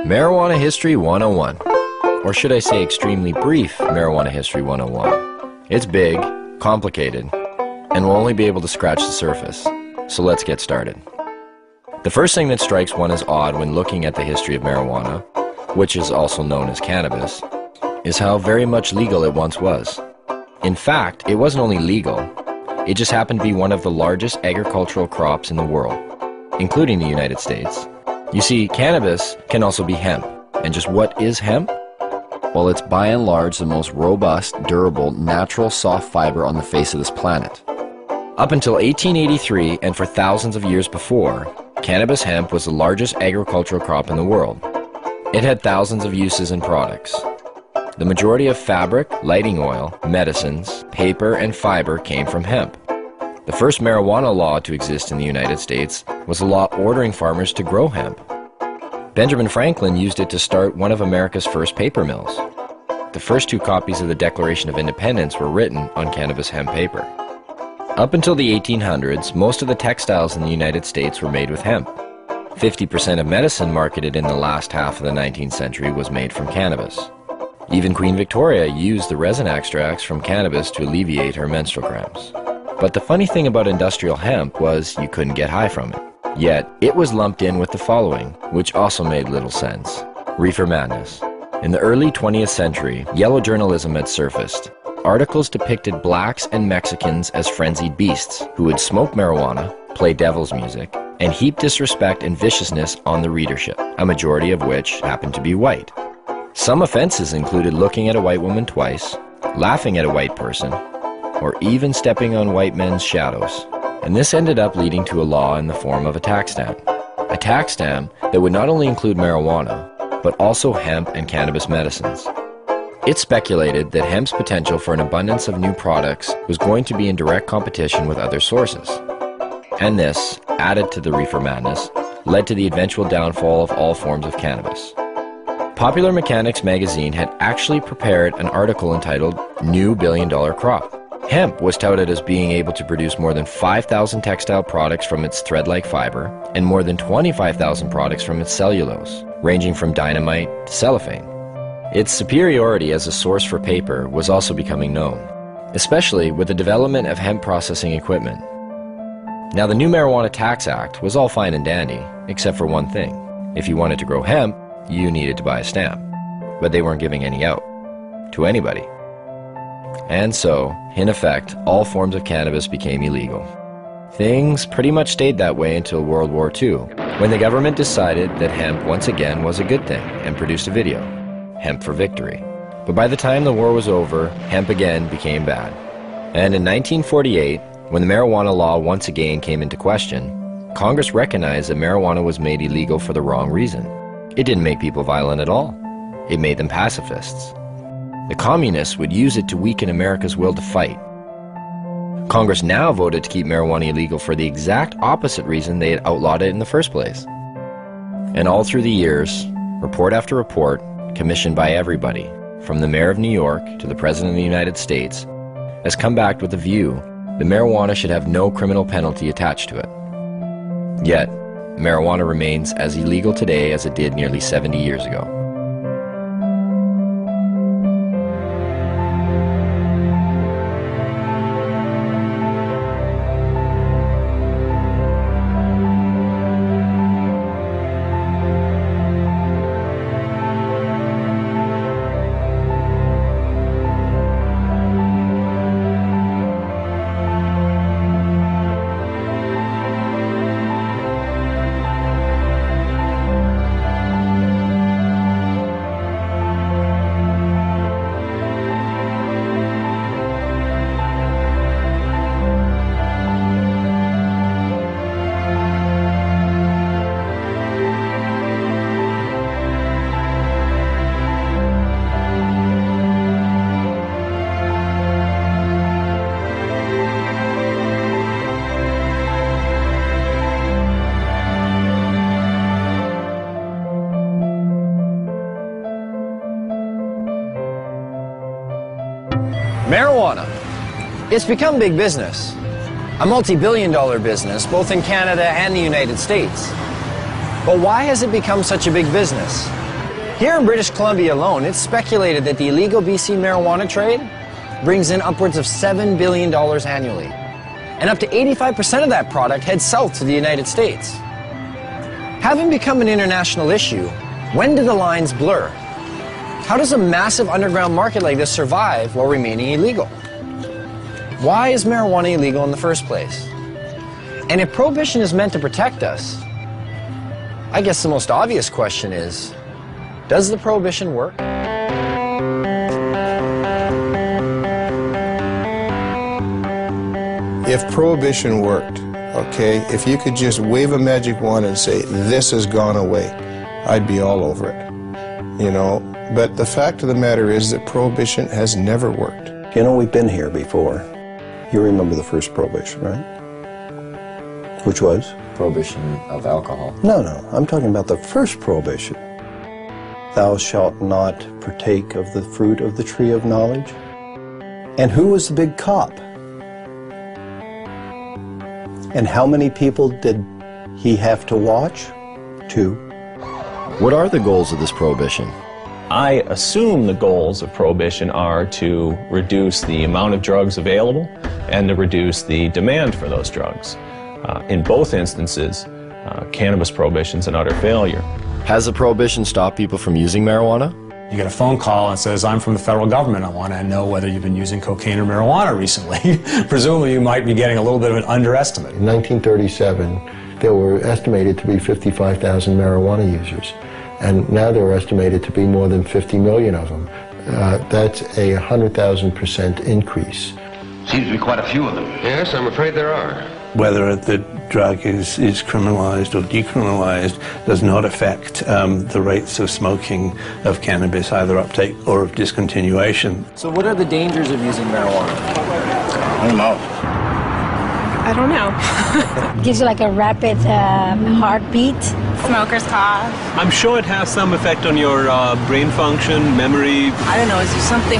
Marijuana History 101, or should I say extremely brief Marijuana History 101. It's big, complicated, and we'll only be able to scratch the surface. So let's get started. The first thing that strikes one as odd when looking at the history of marijuana, which is also known as cannabis, is how very much legal it once was. In fact, it wasn't only legal, it just happened to be one of the largest agricultural crops in the world, including the United States. You see, cannabis can also be hemp. And just what is hemp? Well, it's by and large the most robust, durable, natural soft fiber on the face of this planet. Up until 1883, and for thousands of years before, cannabis hemp was the largest agricultural crop in the world. It had thousands of uses and products. The majority of fabric, lighting oil, medicines, paper, and fiber came from hemp. The first marijuana law to exist in the United States was a law ordering farmers to grow hemp. Benjamin Franklin used it to start one of America's first paper mills. The first two copies of the Declaration of Independence were written on cannabis hemp paper. Up until the 1800s, most of the textiles in the United States were made with hemp. 50% of medicine marketed in the last half of the 19th century was made from cannabis. Even Queen Victoria used the resin extracts from cannabis to alleviate her menstrual cramps. But the funny thing about industrial hemp was you couldn't get high from it. Yet, it was lumped in with the following, which also made little sense. Reefer madness. In the early 20th century, yellow journalism had surfaced. Articles depicted blacks and Mexicans as frenzied beasts who would smoke marijuana, play devil's music, and heap disrespect and viciousness on the readership, a majority of which happened to be white. Some offenses included looking at a white woman twice, laughing at a white person, or even stepping on white men's shadows. And this ended up leading to a law in the form of a tax stamp. A tax stamp that would not only include marijuana, but also hemp and cannabis medicines. It's speculated that hemp's potential for an abundance of new products was going to be in direct competition with other sources. And this, added to the reefer madness, led to the eventual downfall of all forms of cannabis. Popular Mechanics magazine had actually prepared an article entitled New Billion-Dollar Crop. Hemp was touted as being able to produce more than 5,000 textile products from its thread-like fiber and more than 25,000 products from its cellulose, ranging from dynamite to cellophane. Its superiority as a source for paper was also becoming known, especially with the development of hemp processing equipment. Now, the new Marijuana Tax Act was all fine and dandy, except for one thing. If you wanted to grow hemp, you needed to buy a stamp, but they weren't giving any out to anybody. And so, in effect, all forms of cannabis became illegal. Things pretty much stayed that way until World War II, when the government decided that hemp once again was a good thing and produced a video, Hemp for Victory. But by the time the war was over, hemp again became bad. And in 1948, when the marijuana law once again came into question, Congress recognized that marijuana was made illegal for the wrong reason. It didn't make people violent at all. It made them pacifists. The communists would use it to weaken America's will to fight. Congress now voted to keep marijuana illegal for the exact opposite reason they had outlawed it in the first place. And all through the years, report after report, commissioned by everybody, from the mayor of New York to the president of the United States, has come back with the view that marijuana should have no criminal penalty attached to it. Yet, marijuana remains as illegal today as it did nearly 70 years ago. Marijuana. It's become big business. A multi-billion-dollar business, both in Canada and the United States. But why has it become such a big business? Here in British Columbia alone, it's speculated that the illegal BC marijuana trade brings in upwards of $7 billion annually. And up to 85% of that product heads south to the United States. Having become an international issue, when do the lines blur? How does a massive underground market like this survive while remaining illegal? Why is marijuana illegal in the first place? And if prohibition is meant to protect us, I guess the most obvious question is, does the prohibition work? If prohibition worked, okay, if you could just wave a magic wand and say, this has gone away, I'd be all over it, you know. But the fact of the matter is that prohibition has never worked. You know, we've been here before. You remember the first prohibition, right? Which was? Prohibition of alcohol. No, I'm talking about the first prohibition. Thou shalt not partake of the fruit of the tree of knowledge. And who was the big cop? And how many people did he have to watch? 2. What are the goals of this prohibition? I assume the goals of prohibition are to reduce the amount of drugs available and to reduce the demand for those drugs. In both instances, cannabis prohibition's an utter failure. Has the prohibition stopped people from using marijuana? You get a phone call and says, I'm from the federal government. I want to know whether you've been using cocaine or marijuana recently. Presumably you might be getting a little bit of an underestimate. In 1937, there were estimated to be 55,000 marijuana users. And now there are estimated to be more than 50 million of them. That's a 100,000% increase. Seems to be quite a few of them. Yes, I'm afraid there are. Whether the drug is criminalized or decriminalized does not affect the rates of smoking of cannabis, either uptake or of discontinuation. So what are the dangers of using marijuana? I don't know. I don't know. Gives you like a rapid heartbeat. Smoker's cough. I'm sure it has some effect on your brain function, memory. I don't know, is there something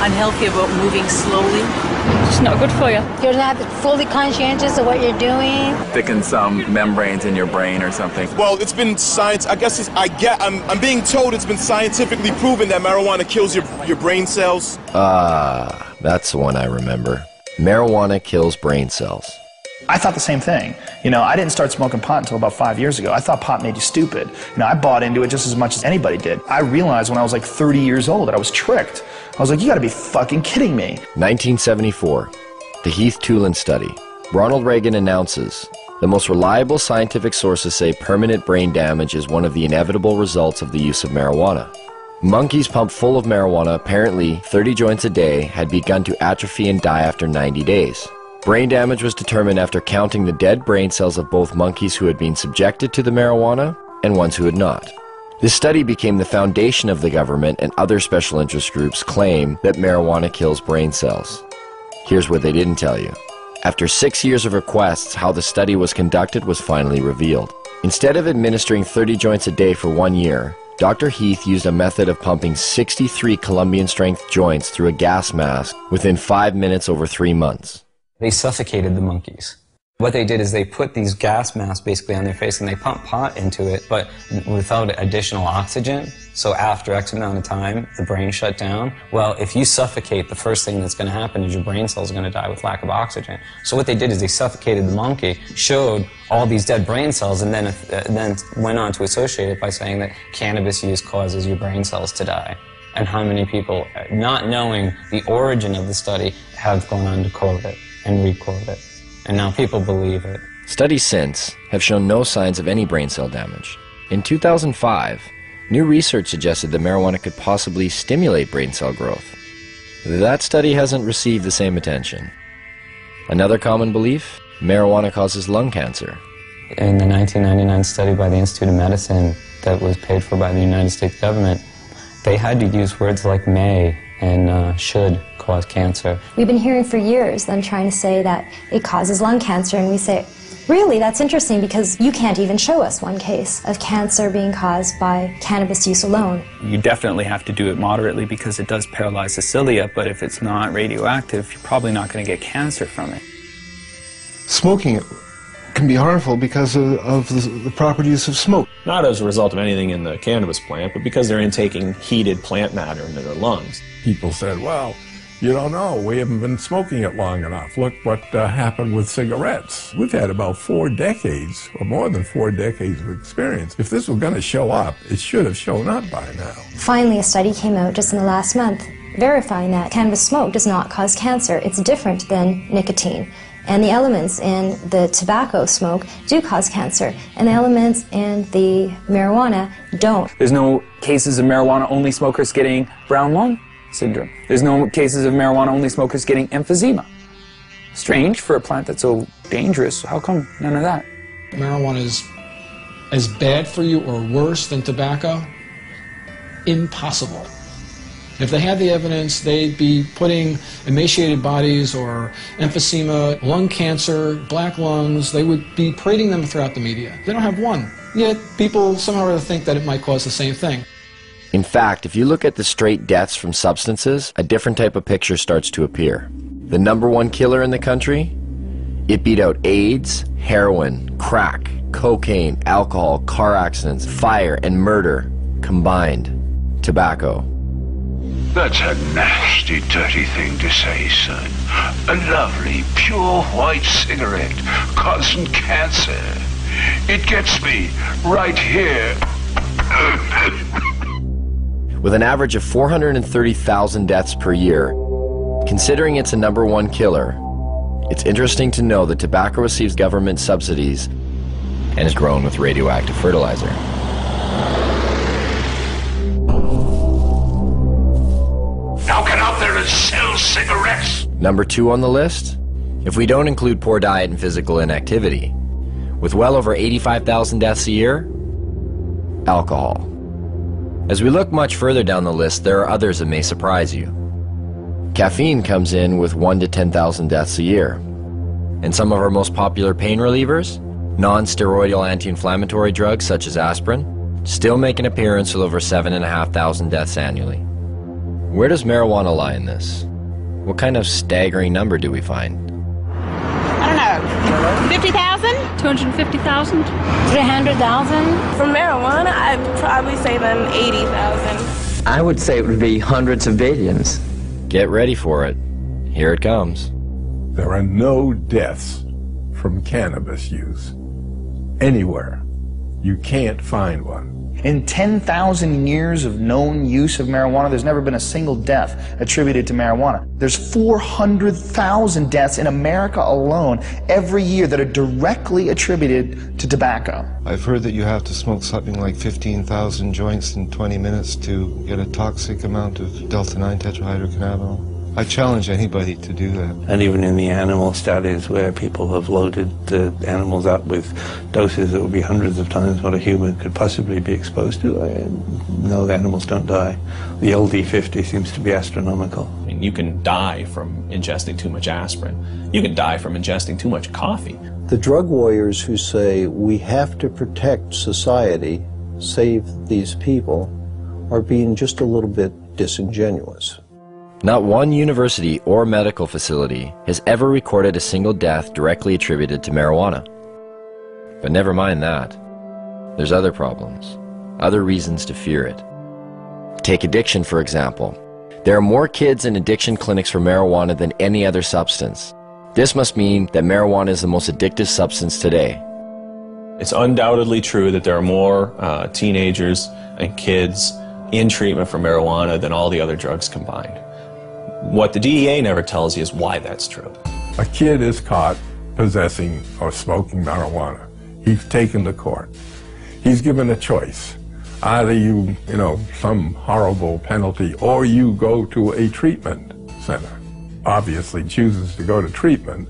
unhealthy about moving slowly? It's not good for you. You're not fully conscientious of what you're doing. Thickens some membranes in your brain or something. Well, it's been science. I guess I'm being told it's been scientifically proven that marijuana kills your brain cells. That's the one I remember. Marijuana kills brain cells. I thought the same thing. You know, I didn't start smoking pot until about 5 years ago. I thought pot made you stupid. You know, I bought into it just as much as anybody did. I realized when I was like 30 years old that I was tricked. I was like, you gotta be fucking kidding me. 1974, the Heath-Tulin study. Ronald Reagan announces, the most reliable scientific sources say permanent brain damage is one of the inevitable results of the use of marijuana. Monkeys pumped full of marijuana, apparently 30 joints a day, had begun to atrophy and die after 90 days. Brain damage was determined after counting the dead brain cells of both monkeys who had been subjected to the marijuana and ones who had not. This study became the foundation of the government, and other special interest groups claim that marijuana kills brain cells. Here's what they didn't tell you. After 6 years of requests, how the study was conducted was finally revealed. Instead of administering 30 joints a day for 1 year, Dr. Heath used a method of pumping 63 Colombian-strength joints through a gas mask within 5 minutes over 3 months. They suffocated the monkeys. What they did is they put these gas masks basically on their face and they pumped pot into it, but without additional oxygen. So after X amount of time, the brain shut down. Well, if you suffocate, the first thing that's going to happen is your brain cells are going to die with lack of oxygen. So what they did is they suffocated the monkey, showed all these dead brain cells, and then went on to associate it by saying that cannabis use causes your brain cells to die. And how many people, not knowing the origin of the study, have gone on to quote it and re-quote it. And now people believe it. Studies since have shown no signs of any brain cell damage. In 2005, new research suggested that marijuana could possibly stimulate brain cell growth. That study hasn't received the same attention. Another common belief? Marijuana causes lung cancer. In the 1999 study by the Institute of Medicine that was paid for by the United States government, they had to use words like may and should cause cancer. We've been hearing for years them trying to say that it causes lung cancer, and we say, really, that's interesting because you can't even show us one case of cancer being caused by cannabis use alone. You definitely have to do it moderately because it does paralyze the cilia, but if it's not radioactive, you're probably not going to get cancer from it. Smoking can be harmful because of the proper use of smoke. Not as a result of anything in the cannabis plant, but because they're intaking heated plant matter into their lungs. People said, well, you don't know, we haven't been smoking it long enough. Look what happened with cigarettes. We've had about 4 decades, or more than 4 decades of experience. If this was going to show up, it should have shown up by now. Finally, a study came out just in the last month verifying that cannabis smoke does not cause cancer. It's different than nicotine. And the elements in the tobacco smoke do cause cancer, and the elements in the marijuana don't. There's no cases of marijuana-only smokers getting brown lung syndrome. There's no cases of marijuana-only smokers getting emphysema. Strange for a plant that's so dangerous. How come none of that? Marijuana is as bad for you or worse than tobacco? Impossible. If they had the evidence, they'd be putting emaciated bodies or emphysema, lung cancer, black lungs, they would be parading them throughout the media. They don't have one. Yet people somehow or other think that it might cause the same thing. In fact, if you look at the straight deaths from substances, a different type of picture starts to appear. The #1 killer in the country? It beat out AIDS, heroin, crack, cocaine, alcohol, car accidents, fire, and murder combined. Tobacco. That's a nasty, dirty thing to say, son. A lovely, pure white cigarette causing cancer. It gets me right here. With an average of 430,000 deaths per year, considering it's a #1 killer, it's interesting to know that tobacco receives government subsidies and is grown with radioactive fertilizer. Now get out there and sell cigarettes! #2 on the list? If we don't include poor diet and physical inactivity, with well over 85,000 deaths a year, alcohol. As we look much further down the list, there are others that may surprise you. Caffeine comes in with 1 to 10,000 deaths a year. And some of our most popular pain relievers, non-steroidal anti-inflammatory drugs such as aspirin, still make an appearance with over 7,500 deaths annually. Where does marijuana lie in this? What kind of staggering number do we find? I don't know. 50,000? 250,000? 300,000? For marijuana, I'd probably say then 80,000. I would say it would be hundreds of billions. Get ready for it. Here it comes. There are no deaths from cannabis use anywhere. You can't find one. In 10,000 years of known use of marijuana, there's never been a single death attributed to marijuana. There's 400,000 deaths in America alone every year that are directly attributed to tobacco. I've heard that you have to smoke something like 15,000 joints in 20 minutes to get a toxic amount of delta-9 tetrahydrocannabinol. I challenge anybody to do that. And even in the animal studies where people have loaded the animals up with doses that would be hundreds of times what a human could possibly be exposed to, no, the animals don't die. The LD50 seems to be astronomical. I mean, you can die from ingesting too much aspirin. You can die from ingesting too much coffee. The drug warriors who say we have to protect society, save these people, are being just a little bit disingenuous. Not one university or medical facility has ever recorded a single death directly attributed to marijuana. But never mind that. There's other problems, other reasons to fear it. Take addiction, for example. There are more kids in addiction clinics for marijuana than any other substance. This must mean that marijuana is the most addictive substance today. It's undoubtedly true that there are more teenagers and kids in treatment for marijuana than all the other drugs combined. What the DEA never tells you is why that's true. A kid is caught possessing or smoking marijuana. He's taken to court. He's given a choice. Either you some horrible penalty, or you go to a treatment center. Obviously chooses to go to treatment,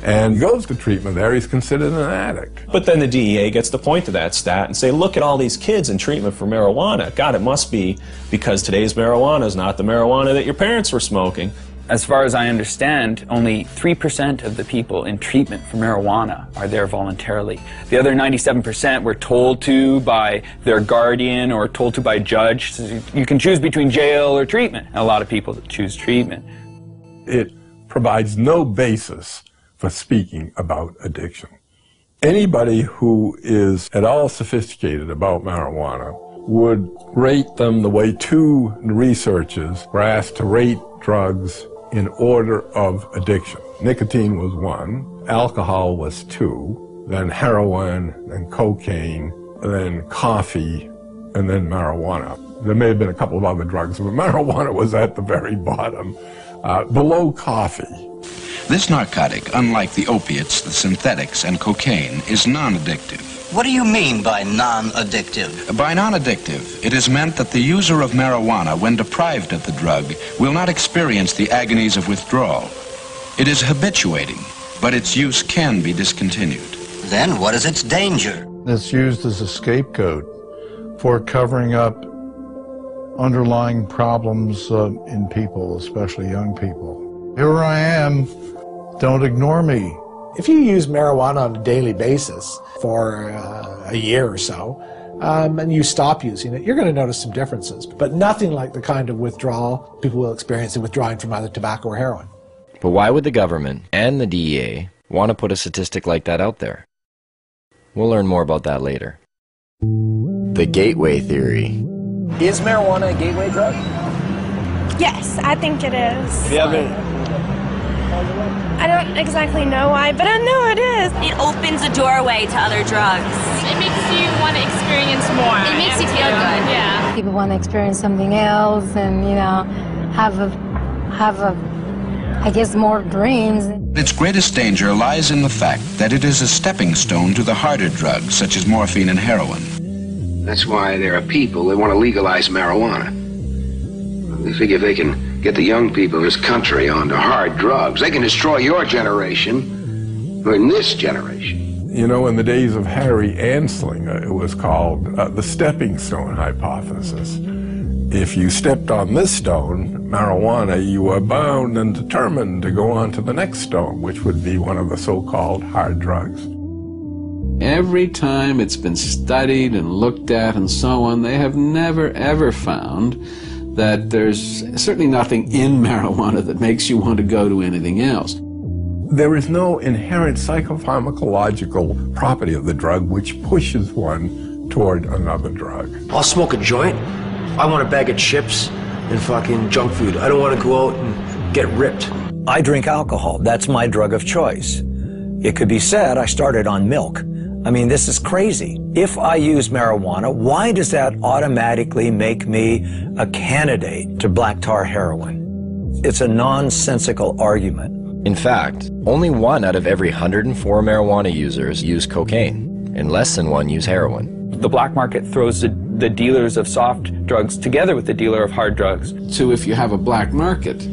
and goes to treatment there, he's considered an addict. But then the DEA gets to point to that stat and say, look at all these kids in treatment for marijuana. God, it must be because today's marijuana is not the marijuana that your parents were smoking. As far as I understand, only 3% of the people in treatment for marijuana are there voluntarily. The other 97% were told to by their guardian or told to by a judge. So you can choose between jail or treatment. And a lot of people choose treatment. It provides no basis for speaking about addiction. Anybody who is at all sophisticated about marijuana would rate them the way two researchers were asked to rate drugs in order of addiction. Nicotine was 1, alcohol was 2, then heroin, then cocaine, then coffee, and then marijuana. There may have been a couple of other drugs, but marijuana was at the very bottom, below coffee. This narcotic, unlike the opiates, the synthetics, and cocaine, is non-addictive. What do you mean by non-addictive? By non-addictive, it is meant that the user of marijuana, when deprived of the drug, will not experience the agonies of withdrawal. It is habituating, but its use can be discontinued. Then what is its danger? It's used as a scapegoat for covering up underlying problems in people, especially young people. Here I am, don't ignore me. If you use marijuana on a daily basis for a year or so, and you stop using it, you're going to notice some differences, but nothing like the kind of withdrawal people will experience in withdrawing from either tobacco or heroin. But why would the government and the DEA want to put a statistic like that out there? We'll learn more about that later. The gateway theory. Is marijuana a gateway drug? Yes, I think it is. You have I don't exactly know why, but I know it is. It opens a doorway to other drugs. It makes you want to experience more. It makes you feel good. Yeah. People want to experience something else and, you know, have I guess, more dreams. Its greatest danger lies in the fact that it is a stepping stone to the harder drugs, such as morphine and heroin. That's why there are people that want to legalize marijuana. They figure if they can get the young people in this country onto hard drugs, they can destroy your generation, or in this generation. You know, in the days of Harry Anslinger, it was called the stepping stone hypothesis. If you stepped on this stone, marijuana, you were bound and determined to go on to the next stone, which would be one of the so-called hard drugs. Every time it's been studied and looked at and so on, they have never ever found that there's certainly nothing in marijuana that makes you want to go to anything else. There is no inherent psychopharmacological property of the drug which pushes one toward another drug. I'll smoke a joint. I want a bag of chips and fucking junk food. I don't want to go out and get ripped. I drink alcohol. That's my drug of choice. It could be said I started on milk. I mean, this is crazy. If I use marijuana, why does that automatically make me a candidate to black tar heroin? It's a nonsensical argument. In fact, only 1 out of every 104 marijuana users use cocaine, and less than 1 use heroin. The black market throws the dealers of soft drugs together with the dealer of hard drugs. So if you have a black market,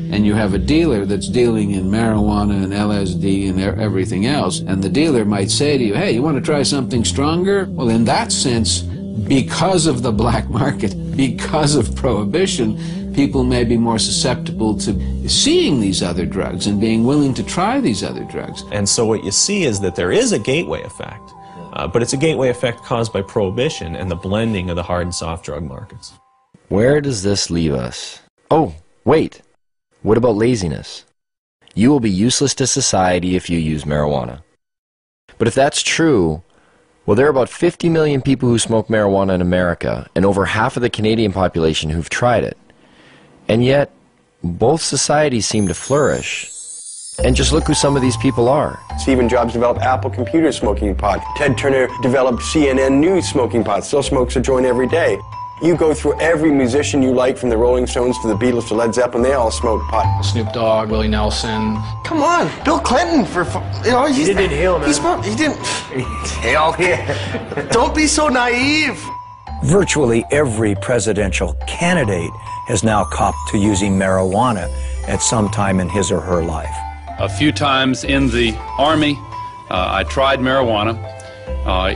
and you have a dealer that's dealing in marijuana and LSD and everything else, and the dealer might say to you, hey, you want to try something stronger? Well, in that sense, because of the black market, because of prohibition, people may be more susceptible to seeing these other drugs and being willing to try these other drugs. And so what you see is that there is a gateway effect, but it's a gateway effect caused by prohibition and the blending of the hard and soft drug markets. Where does this leave us? Oh, wait. What about laziness? You will be useless to society if you use marijuana. But if that's true, well, there are about 50 million people who smoke marijuana in America, and over half of the Canadian population who've tried it. And yet, both societies seem to flourish. And just look who some of these people are. Stephen Jobs developed Apple Computer smoking pot. Ted Turner developed CNN News smoking pot. Still smokes a joint every day. You go through every musician you like, from the Rolling Stones to the Beatles to Led Zeppelin, they all smoke pot. Snoop Dogg, Willie Nelson. Come on, Bill Clinton, He didn't inhale, man. He didn't inhale. Don't be so naive. Virtually every presidential candidate has now copped to using marijuana at some time in his or her life. A few times in the Army, I tried marijuana.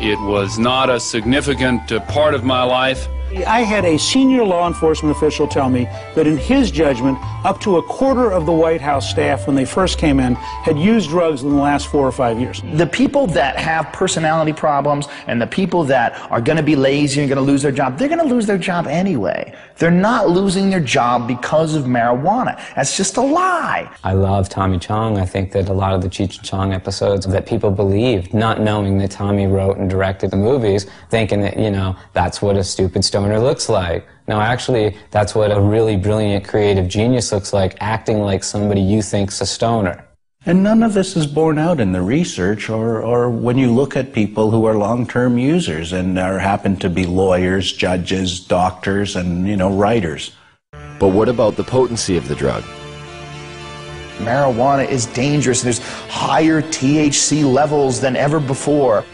It was not a significant part of my life. I had a senior law enforcement official tell me that in his judgment, up to a quarter of the White House staff when they first came in had used drugs in the last 4 or 5 years. The people that have personality problems and the people that are going to be lazy and going to lose their job, they're going to lose their job anyway. They're not losing their job because of marijuana. That's just a lie. I love Tommy Chong. I think that a lot of the Cheech and Chong episodes that people believed, not knowing that Tommy wrote and directed the movies, thinking that, you know, that's what a stupid stoner looks like. No, actually, that's what a really brilliant creative genius looks like, acting like somebody you think's a stoner. And none of this is borne out in the research or when you look at people who are long-term users and happen to be lawyers, judges, doctors, and, you know, writers. But what about the potency of the drug? Marijuana is dangerous. There's higher THC levels than ever before.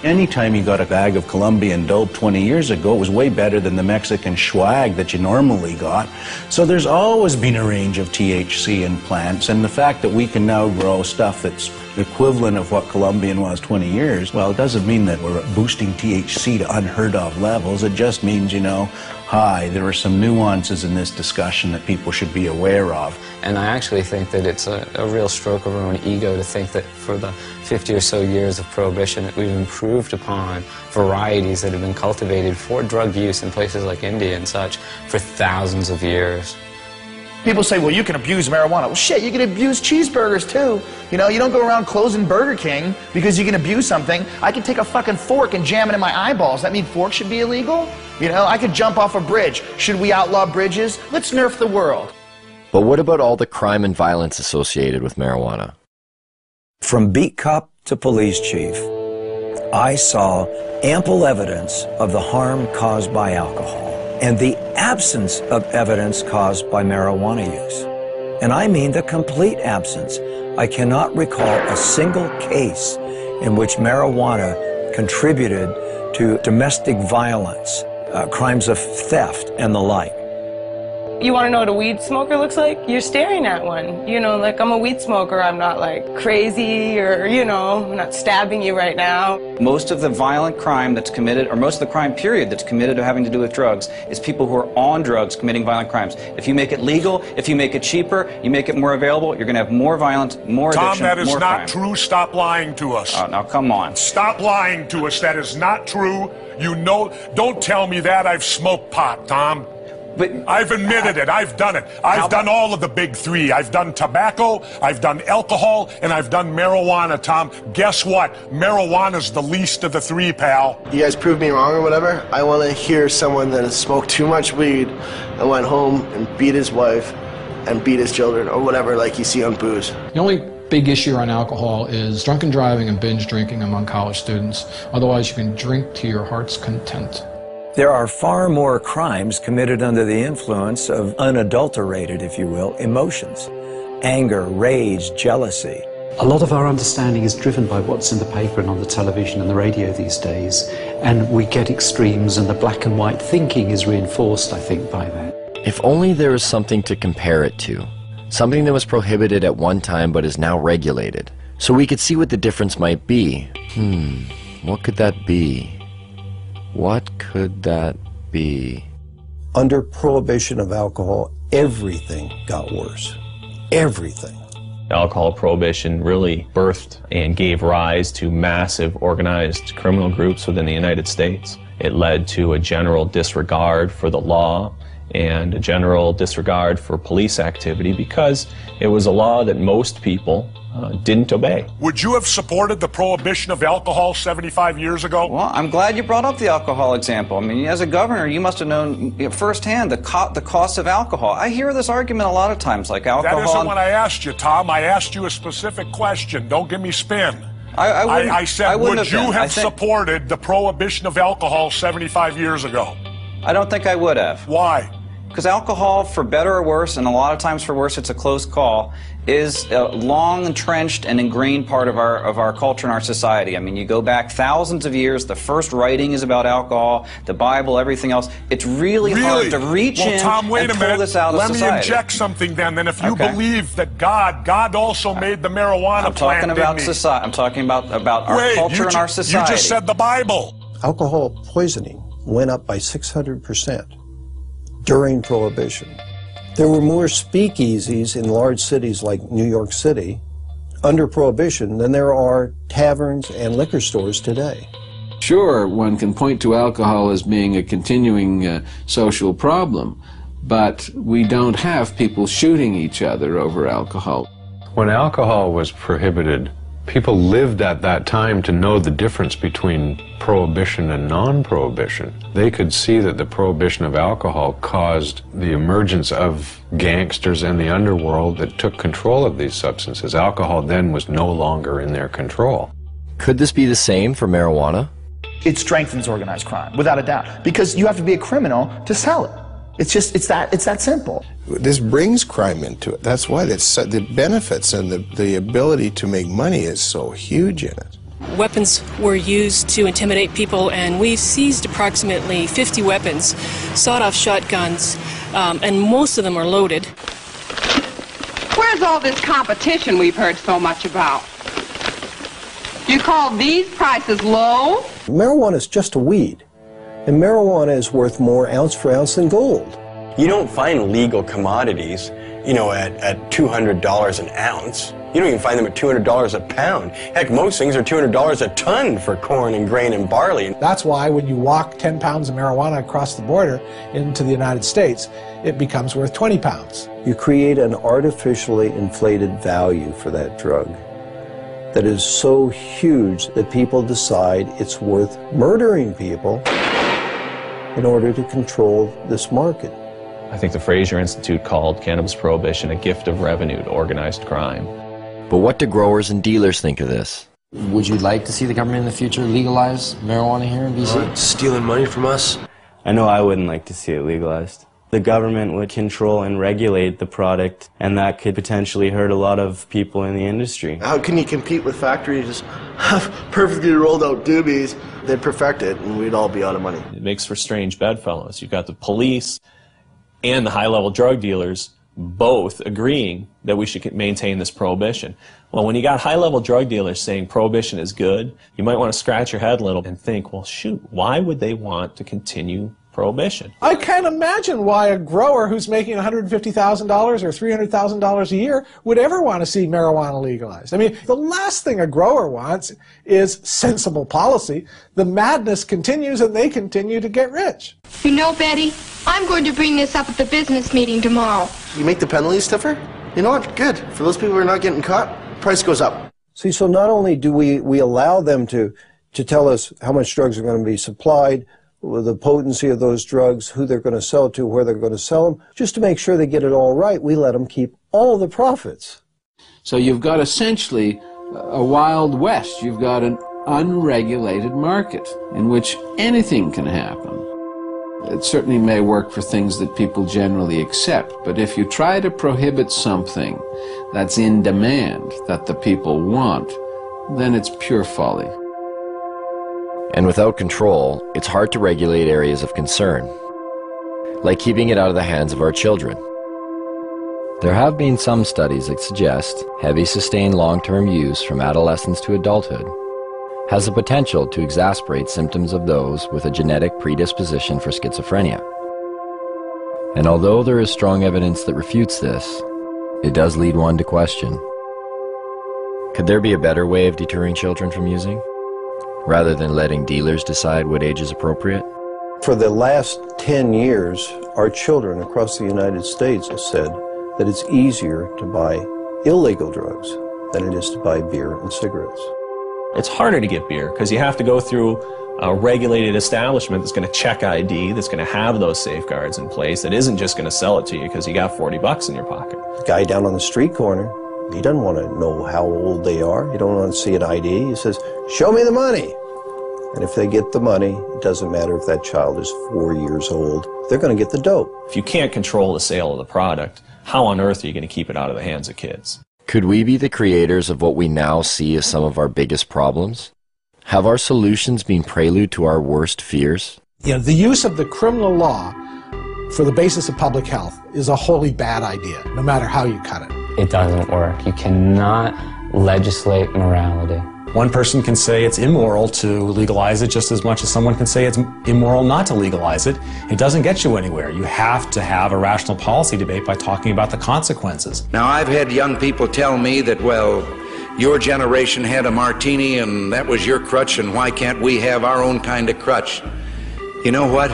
Anytime you got a bag of Colombian dope 20 years ago, it was way better than the Mexican swag that you normally got. So there's always been a range of THC in plants, and the fact that we can now grow stuff that's equivalent of what Colombian was 20 years, well, it doesn't mean that we're boosting THC to unheard of levels. It just means, you know, hi, there are some nuances in this discussion that people should be aware of. And I actually think that it's a real stroke of our own ego to think that for the 50 or so years of Prohibition that we've improved upon varieties that have been cultivated for drug use in places like India and such for thousands of years. People say, well, you can abuse marijuana. Well, shit, you can abuse cheeseburgers, too. You know, you don't go around closing Burger King because you can abuse something. I can take a fucking fork and jam it in my eyeballs. That mean forks should be illegal? You know, I could jump off a bridge. Should we outlaw bridges? Let's nerf the world. But what about all the crime and violence associated with marijuana? From beat cop to police chief, I saw ample evidence of the harm caused by alcohol and the absence of evidence caused by marijuana use. And I mean the complete absence. I cannot recall a single case in which marijuana contributed to domestic violence, crimes of theft, and the like. You want to know what a weed smoker looks like? You're staring at one. You know, like, I'm a weed smoker. I'm not, like, crazy or, you know, I'm not stabbing you right now. Most of the violent crime that's committed, or most of the crime period that's committed or having to do with drugs, is people who are on drugs committing violent crimes. If you make it legal, if you make it cheaper, you make it more available, you're going to have more violence, more addiction, Tom, that is more not crime. true. Stop lying to us. Oh, now come on. Stop lying to us. That is not true. You know, don't tell me that. I've smoked pot, Tom. But I've admitted it. I've done it. I've done all of the big three. I've done tobacco, I've done alcohol, and I've done marijuana, Tom. Guess what? Marijuana's the least of the three, pal. You guys prove me wrong or whatever. I want to hear someone that has smoked too much weed and went home and beat his wife and beat his children or whatever like you see on booze. The only big issue on alcohol is drunken driving and binge drinking among college students. Otherwise, you can drink to your heart's content. There are far more crimes committed under the influence of unadulterated, if you will, emotions. Anger, rage, jealousy. A lot of our understanding is driven by what's in the paper and on the television and the radio these days, and we get extremes, and the black and white thinking is reinforced, I think, by that. If only there was something to compare it to. Something that was prohibited at one time but is now regulated. So we could see what the difference might be. What could that be? What could that be? Under prohibition of alcohol, everything got worse. Everything. Alcohol prohibition really birthed and gave rise to massive organized criminal groups within the United States. It led to a general disregard for the law and a general disregard for police activity because it was a law that most people didn't obey. Would you have supported the prohibition of alcohol 75 years ago? Well, I'm glad you brought up the alcohol example. I mean, as a governor, you must have known firsthand the cost of alcohol. I hear this argument a lot of times, like alcohol. That isn't what I asked you, Tom. I asked you a specific question. Don't give me spin. I said, would you have supported the prohibition of alcohol 75 years ago? I don't think I would have. Why? Because alcohol, for better or worse, and a lot of times for worse, it's a close call, is a long entrenched and ingrained part of our culture and our society. I mean, you go back thousands of years, the first writing is about alcohol, the Bible, everything else. It's really hard to reach in Tom, wait and a pull minute. this out of society. Let me inject something then. Then if you believe that God also made the marijuana plant, I'm talking about our culture and our society. You just said the Bible. Alcohol poisoning went up by 600% during Prohibition. There were more speakeasies in large cities like New York City under Prohibition than there are taverns and liquor stores today. Sure, one can point to alcohol as being a continuing social problem, but we don't have people shooting each other over alcohol. When alcohol was prohibited, people lived at that time to know the difference between prohibition and non-prohibition. They could see that the prohibition of alcohol caused the emergence of gangsters and the underworld that took control of these substances. Alcohol then was no longer in their control. Could this be the same for marijuana? It strengthens organized crime, without a doubt, because you have to be a criminal to sell it. It's that simple. This brings crime into it. That's why the benefits and the ability to make money is so huge in it. Weapons were used to intimidate people, and we've seized approximately 50 weapons, sawed-off shotguns, and most of them are loaded. Where's all this competition we've heard so much about? You call these prices low? Marijuana is just a weed, and marijuana is worth more ounce for ounce than gold. You don't find legal commodities, you know, at $200 an ounce. You don't even find them at $200 a pound. Heck, most things are $200 a ton for corn and grain and barley. That's why when you walk 10 pounds of marijuana across the border into the United States, it becomes worth 20 pounds. You create an artificially inflated value for that drug that is so huge that people decide it's worth murdering people in order to control this market. I think the Fraser Institute called cannabis prohibition a gift of revenue to organized crime. But what do growers and dealers think of this? Would you like to see the government in the future legalize marijuana here in BC? Stealing money from us? I know I wouldn't like to see it legalized. The government would control and regulate the product, and that could potentially hurt a lot of people in the industry. How can you compete with factories just have perfectly rolled out doobies? They'd perfect it, and we'd all be out of money. It makes for strange bedfellows. You've got the police and the high-level drug dealers both agreeing that we should maintain this prohibition. Well, when you got high-level drug dealers saying prohibition is good, you might want to scratch your head a little and think, well, shoot, why would they want to continue prohibition? I can't imagine why a grower who's making $150,000 or $300,000 a year would ever want to see marijuana legalized. I mean, the last thing a grower wants is sensible policy. The madness continues and they continue to get rich. You know, Betty, I'm going to bring this up at the business meeting tomorrow. You make the penalties stiffer? You know what? Good. For those people who are not getting caught, price goes up. See, so not only do we allow them to tell us how much drugs are going to be supplied, the potency of those drugs, who they're going to sell to, where they're going to sell them, just to make sure they get it all right, we let them keep all the profits. So you've got essentially a Wild West. You've got an unregulated market in which anything can happen. It certainly may work for things that people generally accept, but if you try to prohibit something that's in demand, that the people want, then it's pure folly. And without control, it's hard to regulate areas of concern, like keeping it out of the hands of our children. There have been some studies that suggest heavy sustained long-term use from adolescence to adulthood has the potential to exacerbate symptoms of those with a genetic predisposition for schizophrenia. And although there is strong evidence that refutes this, it does lead one to question, could there be a better way of deterring children from using, rather than letting dealers decide what age is appropriate? For the last 10 years, our children across the United States have said that it's easier to buy illegal drugs than it is to buy beer and cigarettes. It's harder to get beer because you have to go through a regulated establishment that's going to check ID, that's going to have those safeguards in place, that isn't just going to sell it to you because you got 40 bucks in your pocket. The guy down on the street corner, he doesn't want to know how old they are. He don't want to see an ID. He says, show me the money. And if they get the money, it doesn't matter if that child is 4 years old. They're going to get the dope. If you can't control the sale of the product, how on earth are you going to keep it out of the hands of kids? Could we be the creators of what we now see as some of our biggest problems? Have our solutions been prelude to our worst fears? You know, the use of the criminal law for the basis of public health is a wholly bad idea, no matter how you cut it. It doesn't work. You cannot legislate morality. One person can say it's immoral to legalize it just as much as someone can say it's immoral not to legalize it. It doesn't get you anywhere. You have to have a rational policy debate by talking about the consequences. Now, I've had young people tell me that, well, your generation had a martini and that was your crutch, and why can't we have our own kind of crutch? You know what?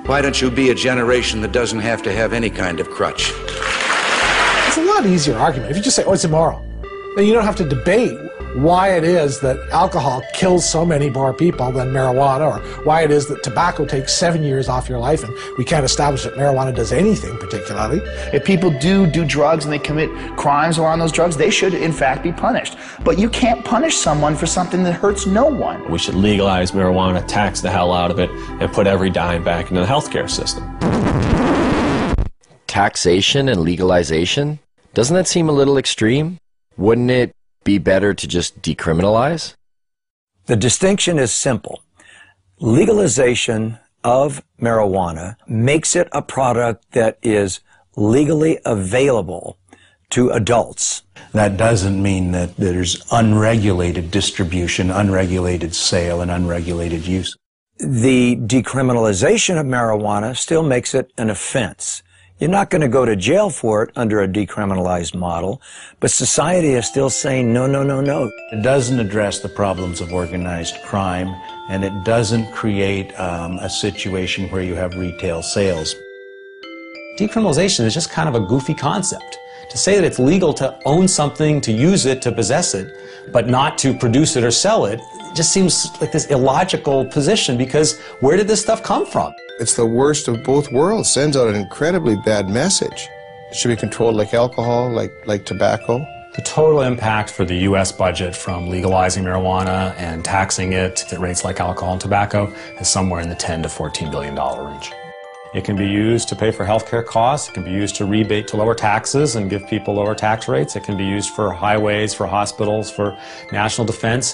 Why don't you be a generation that doesn't have to have any kind of crutch? It's a lot easier argument. If you just say, oh, it's immoral, then you don't have to debate why it is that alcohol kills so many more people than marijuana, or why it is that tobacco takes 7 years off your life and we can't establish that marijuana does anything particularly. If people do drugs and they commit crimes while on those drugs, they should in fact be punished. But you can't punish someone for something that hurts no one. We should legalize marijuana, tax the hell out of it, and put every dime back into the healthcare system. Taxation and legalization? Doesn't that seem a little extreme? Wouldn't it be better to just decriminalize? The distinction is simple. Legalization of marijuana makes it a product that is legally available to adults. That doesn't mean that there's unregulated distribution, unregulated sale, and unregulated use. The decriminalization of marijuana still makes it an offense. You're not going to go to jail for it under a decriminalized model, but society is still saying no, no, no, no. It doesn't address the problems of organized crime, and it doesn't create a situation where you have retail sales. Decriminalization is just kind of a goofy concept. To say that it's legal to own something, to use it, to possess it, but not to produce it or sell it, just seems like this illogical position, because where did this stuff come from? It's the worst of both worlds. Sends out an incredibly bad message. It should be controlled like alcohol, like tobacco. The total impact for the U.S. budget from legalizing marijuana and taxing it at rates like alcohol and tobacco is somewhere in the $10 to $14 billion range. It can be used to pay for healthcare costs. It can be used to rebate to lower taxes and give people lower tax rates. It can be used for highways, for hospitals, for national defense.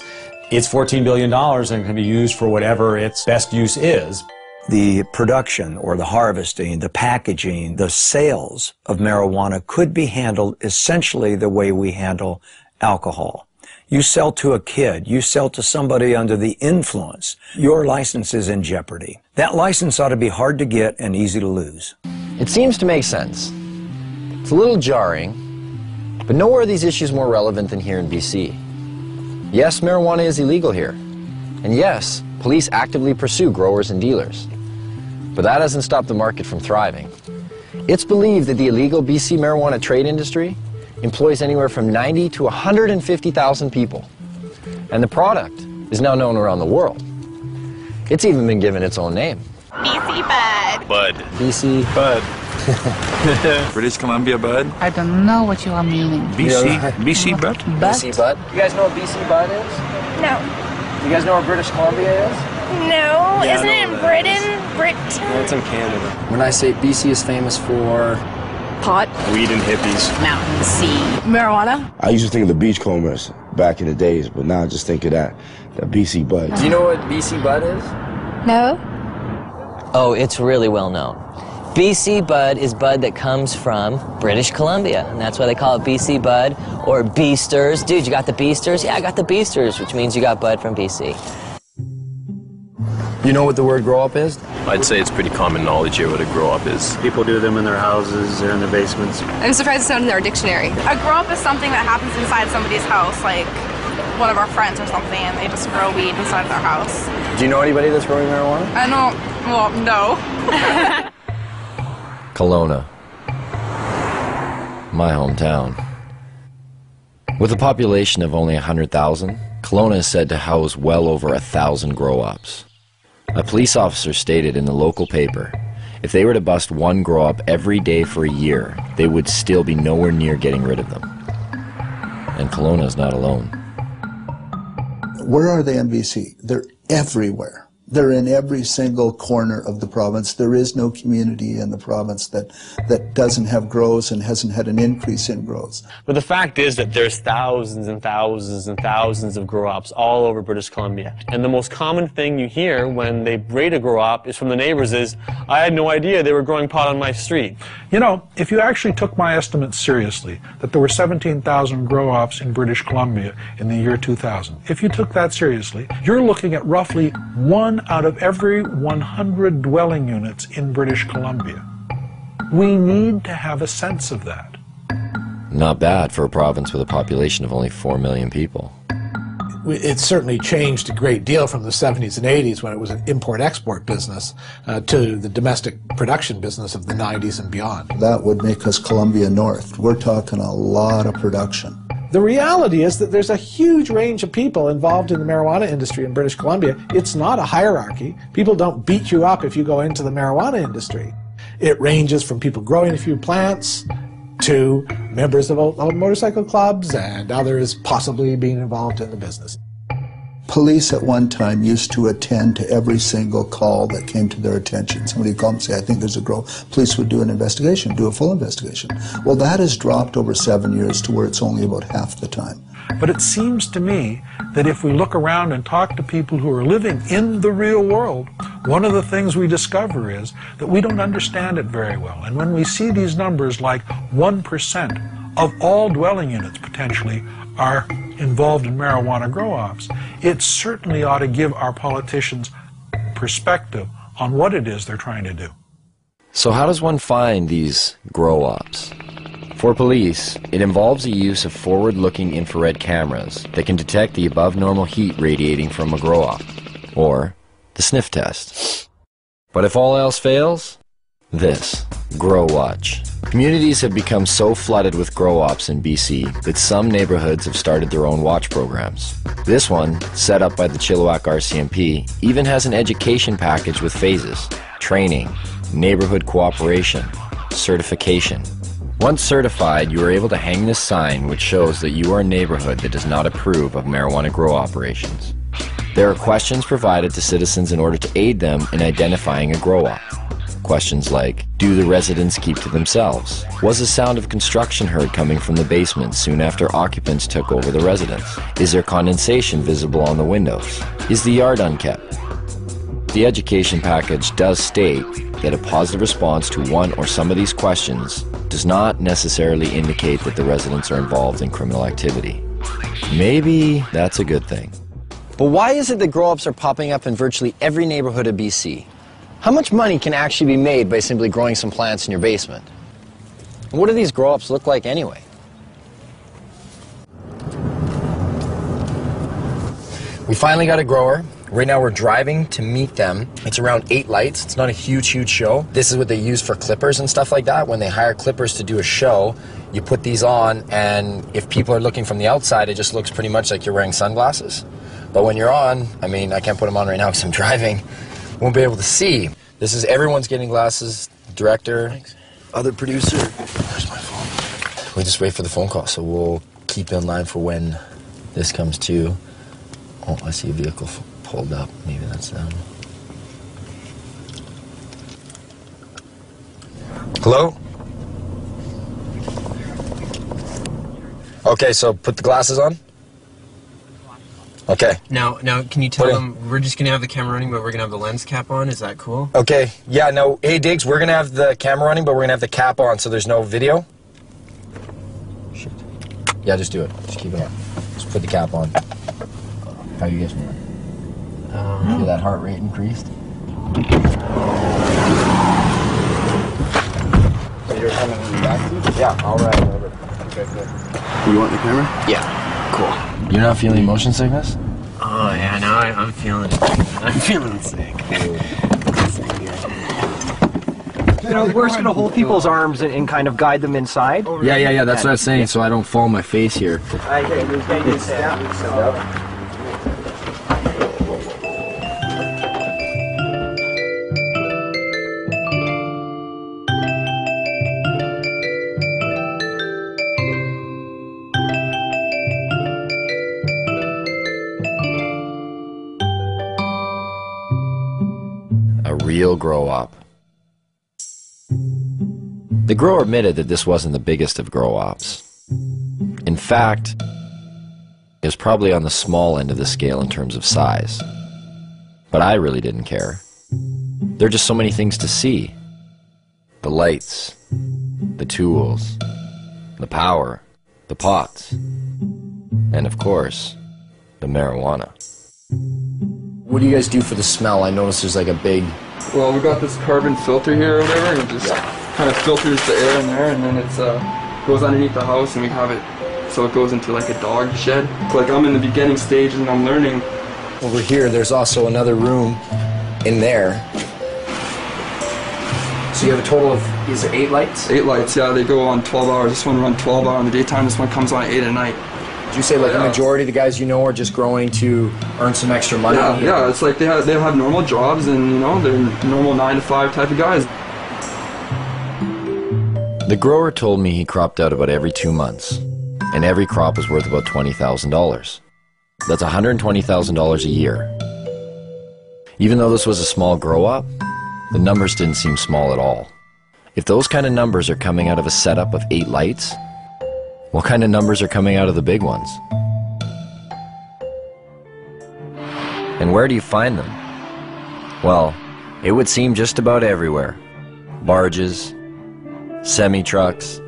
It's $14 billion and can be used for whatever its best use is. The production or the harvesting, the packaging, the sales of marijuana could be handled essentially the way we handle alcohol. You sell to a kid, you sell to somebody under the influence, your license is in jeopardy. That license ought to be hard to get and easy to lose. It seems to make sense. It's a little jarring, but nowhere are these issues more relevant than here in BC. Yes, marijuana is illegal here. And yes, police actively pursue growers and dealers. But that hasn't stopped the market from thriving. It's believed that the illegal BC marijuana trade industry employs anywhere from 90 to 150,000 people. And the product is now known around the world. It's even been given its own name. BC Bud. Bud. BC Bud. British Columbia Bud. I don't know what you are meaning. BC Bud? BC Bud. You guys know what BC Bud is? No. You guys know where British Columbia is? No. Yeah, Isn't I it know in where Britain? Britain? It's in Canada. When I say BC is famous for pot, weed and hippies, mountain, sea, marijuana. I used to think of the beachcombers back in the days, but now I just think of that BC Bud. Do you know what BC Bud is? No. Oh, it's really well known. BC Bud is bud that comes from British Columbia, and that's why they call it BC Bud or Beasters. Dude, you got the Beasters? Yeah, I got the Beasters, which means you got bud from BC. You know what the word grow up is? I'd say it's pretty common knowledge here what a grow up is. People do them in their houses or in their basements. I'm surprised it's not in their dictionary. A grow up is something that happens inside somebody's house, like one of our friends or something, and they just grow weed inside their house. Do you know anybody that's growing marijuana? I don't, well, no. Kelowna. My hometown. With a population of only 100,000, Kelowna is said to house well over 1,000 grow-ups. A police officer stated in the local paper, if they were to bust one grow-up every day for a year, they would still be nowhere near getting rid of them. And Kelowna is not alone. Where are they in BC? They're everywhere. They're in every single corner of the province. There is no community in the province that doesn't have grows and hasn't had an increase in grows. But the fact is that there's thousands and thousands and thousands of grow-ops all over British Columbia. And the most common thing you hear when they rate a grow-op is from the neighbors is, I had no idea they were growing pot on my street. You know, if you actually took my estimates seriously, that there were 17,000 grow-ops in British Columbia in the year 2000, if you took that seriously, you're looking at roughly 1 out of every 100 dwelling units in British Columbia. We need to have a sense of that. Not bad for a province with a population of only 4 million people. It's certainly changed a great deal from the 70s and 80s when it was an import-export business to the domestic production business of the 90s and beyond. That would make us Columbia North. We're talking a lot of production. The reality is that there's a huge range of people involved in the marijuana industry in British Columbia. It's not a hierarchy. People don't beat you up if you go into the marijuana industry. It ranges from people growing a few plants to members of motorcycle clubs and others possibly being involved in the business. Police at one time used to attend to every single call that came to their attention. Somebody would call and say, I think there's a grow. Police would do an investigation, do a full investigation. Well, that has dropped over 7 years to where it's only about half the time. But it seems to me that if we look around and talk to people who are living in the real world, one of the things we discover is that we don't understand it very well. And when we see these numbers like 1% of all dwelling units potentially are involved in marijuana grow-ops, it certainly ought to give our politicians perspective on what it is they're trying to do. So how does one find these grow-ops? For police, it involves the use of forward-looking infrared cameras that can detect the above-normal heat radiating from a grow-op, or the sniff test. But if all else fails, this, Grow Watch. Communities have become so flooded with grow-ops in BC that some neighborhoods have started their own watch programs. This one, set up by the Chilliwack RCMP, even has an education package with phases: training, neighborhood cooperation, certification. Once certified, you are able to hang this sign which shows that you are a neighborhood that does not approve of marijuana grow operations. There are questions provided to citizens in order to aid them in identifying a grow-op. Questions like, do the residents keep to themselves? Was the sound of construction heard coming from the basement soon after occupants took over the residence? Is there condensation visible on the windows? Is the yard unkept? The education package does state that a positive response to one or some of these questions does not necessarily indicate that the residents are involved in criminal activity. Maybe that's a good thing. But why is it that grow-ups are popping up in virtually every neighborhood of BC? How much money can actually be made by simply growing some plants in your basement? And what do these grow-ups look like anyway? We finally got a grower. Right now we're driving to meet them. It's around 8 lights. It's not a huge show. This is what they use for clippers and stuff like that. When they hire clippers to do a show, you put these on, and if people are looking from the outside, it just looks pretty much like you're wearing sunglasses. But when you're on, I mean, I can't put them on right now because I'm driving. Won't be able to see. This is everyone's getting glasses. Director, other producer. Where's my phone? We just wait for the phone call, so we'll keep in line for when this comes to. Oh, I see a vehicle pulled up. Maybe that's them. Hello? Okay, so put the glasses on. Okay. Now, can you tell them we're just gonna have the camera running, but we're gonna have the lens cap on? Is that cool? Okay. Yeah. No. Hey, Diggs, we're gonna have the camera running, but we're gonna have the cap on, so there's no video. Shit. Yeah, just do it. Just keep it on. Just put the cap on. How you guys feeling? Feel that heart rate increased? So you're coming in the back seat? Yeah. All right. Over. Okay. Good. You want the camera? Yeah. Cool. You're not feeling motion sickness? Oh yeah, now I'm feeling it. I'm feeling sick. You know, we're just going to hold people's arms and kind of guide them inside. Yeah. That's what I was saying, so I don't fall on my face here. real grow-op. The grower admitted that this wasn't the biggest of grow-ops. In fact, it was probably on the small end of the scale in terms of size. But I really didn't care. There are just so many things to see. The lights, the tools, the power, the pots, and of course, the marijuana. What do you guys do for the smell? I noticed there's like a big... Well, we got this carbon filter here or whatever, and it just kind of filters the air in there, and then it goes underneath the house, and we have it so it goes into like a dog shed. Like I'm in the beginning stage and I'm learning. Over here, there's also another room in there. So you have a total of, is it 8 lights? 8 lights, yeah, they go on 12 hours. This one runs 12 hours in the daytime, this one comes on at 8 at night. Did you say like the majority of the guys you know are just growing to earn some extra money? Yeah, it's like they have normal jobs and, you know, they're normal 9 to 5 type of guys. The grower told me he cropped out about every 2 months, and every crop was worth about $20,000. That's $120,000 a year. Even though this was a small grow-up, the numbers didn't seem small at all. If those kind of numbers are coming out of a setup of 8 lights, what kind of numbers are coming out of the big ones? And where do you find them? Well, it would seem just about everywhere. Barges, semi-trucks.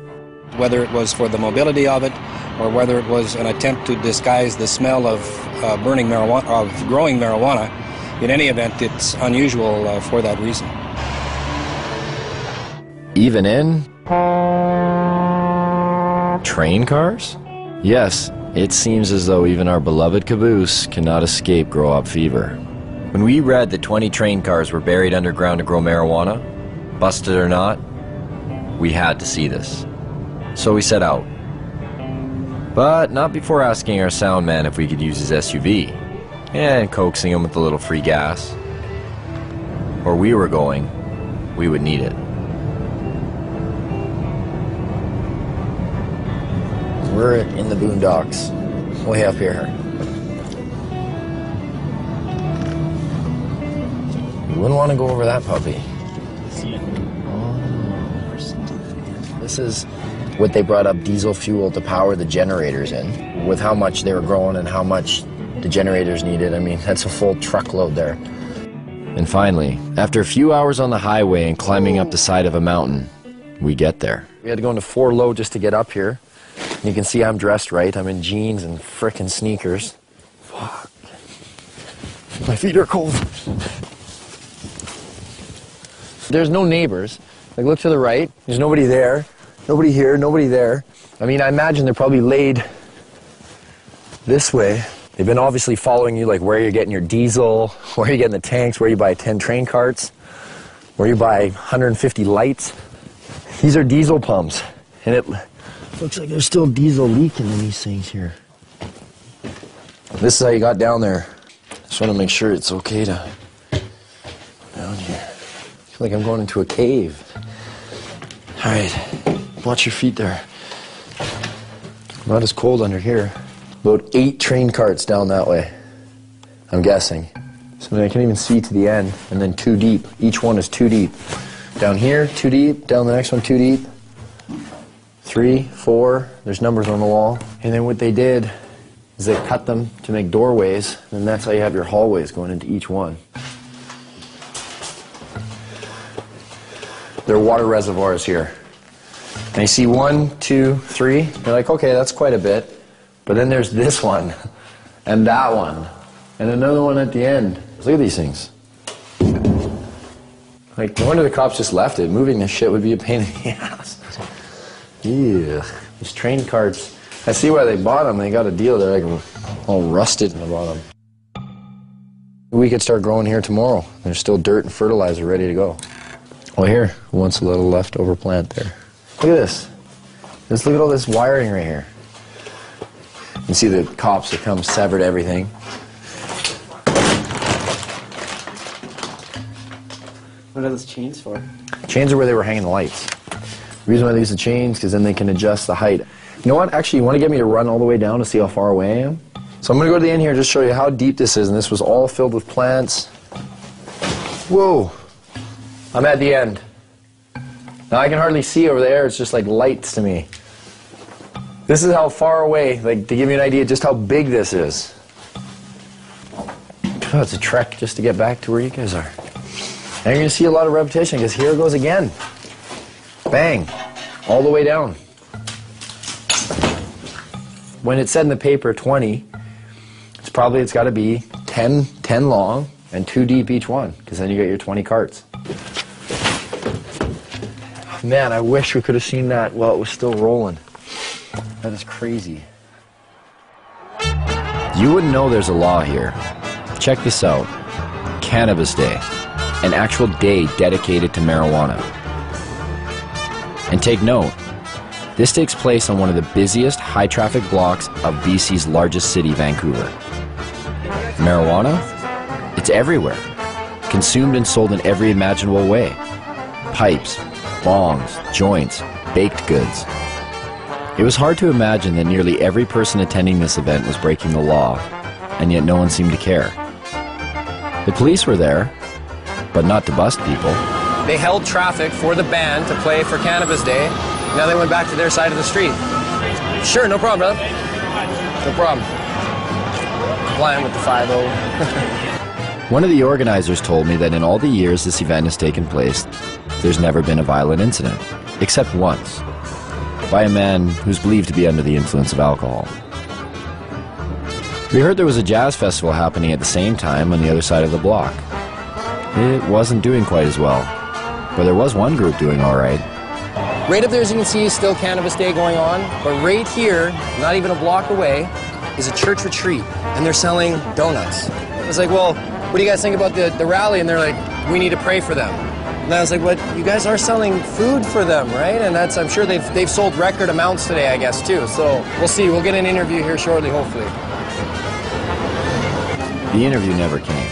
Whether it was for the mobility of it, or whether it was an attempt to disguise the smell of burning marijuana, of growing marijuana, in any event, it's unusual for that reason. Even in train cars? Yes, it seems as though even our beloved caboose cannot escape grow-up fever. When we read that 20 train cars were buried underground to grow marijuana, busted or not, we had to see this. So we set out. But not before asking our sound man if we could use his SUV, and coaxing him with a little free gas. Where we were going, we would need it. We're in the boondocks, way up here. You wouldn't want to go over that puppy. This is what they brought up diesel fuel to power the generators in, with how much they were growing and how much the generators needed. I mean, that's a full truckload there. And finally, after a few hours on the highway and climbing up the side of a mountain, we get there. We had to go into 4 low just to get up here. You can see I'm dressed right. I'm in jeans and frickin' sneakers. Fuck. My feet are cold. There's no neighbors. Like, look to the right. There's nobody there. Nobody here, nobody there. I mean, I imagine they're probably laid this way. They've been obviously following you, like where you're getting your diesel, where you're getting the tanks, where you buy 10 train carts, where you buy 150 lights. These are diesel pumps, and it looks like there's still diesel leaking in these things here. This is how you got down there. Just want to make sure it's okay to go down here. I feel like I'm going into a cave. All right, watch your feet there. Not as cold under here. About 8 train carts down that way, I'm guessing. So I can even see to the end, and then 2 deep. Each one is 2 deep. Down here, 2 deep. Down the next one, 2 deep. 3, 4, there's numbers on the wall. And then what they did is they cut them to make doorways, and that's how you have your hallways going into each one. There are water reservoirs here. And you see 1, 2, 3. You're like, okay, that's quite a bit. But then there's this one, and that one, and another one at the end. Look at these things. Like, no wonder the cops just left it. Moving this shit would be a pain in the ass. Yeah, these train carts. I see why they bought them. They got a deal. They're like all rusted in the bottom. We could start growing here tomorrow. There's still dirt and fertilizer ready to go. Oh, here, once a little leftover plant there. Look at this. Just look at all this wiring right here. You can see the cops that come severed everything. What are those chains for? Chains are where they were hanging the lights. The reason why they use the chains, because then they can adjust the height. You know what? Actually, you want to get me to run all the way down to see how far away I am? So I'm going to go to the end here and just show you how deep this is. And this was all filled with plants. Whoa. I'm at the end. Now I can hardly see over there, it's just like lights to me. This is how far away, like to give you an idea just how big this is. Oh, it's a trek just to get back to where you guys are. And you're gonna see a lot of repetition because here it goes again. Bang, all the way down. When it said in the paper 20, it's got to be 10 long and 2 deep each one, because then you get your 20 carts. Man, I wish we could have seen that while it was still rolling. That is crazy. You wouldn't know there's a law here. Check this out. Cannabis Day. An actual day dedicated to marijuana. And take note, this takes place on one of the busiest high-traffic blocks of BC's largest city, Vancouver. Marijuana? It's everywhere. Consumed and sold in every imaginable way. Pipes, bongs, joints, baked goods. It was hard to imagine that nearly every person attending this event was breaking the law, and yet no one seemed to care. The police were there, but not to bust people. They held traffic for the band to play for Cannabis Day. Now they went back to their side of the street. Sure, no problem, brother. No problem. Complying with the 5-0. One of the organizers told me that in all the years this event has taken place, there's never been a violent incident, except once, by a man who's believed to be under the influence of alcohol. We heard there was a jazz festival happening at the same time on the other side of the block. It wasn't doing quite as well, but there was one group doing all right. Right up there, as you can see, is still Cannabis Day going on, but right here, not even a block away, is a church retreat, and they're selling donuts. I was like, well, what do you guys think about the rally? And they're like, we need to pray for them. And I was like, but you guys are selling food for them, right? And that's, I'm sure they've sold record amounts today, I guess, too. So we'll see. We'll get an interview here shortly, hopefully. The interview never came.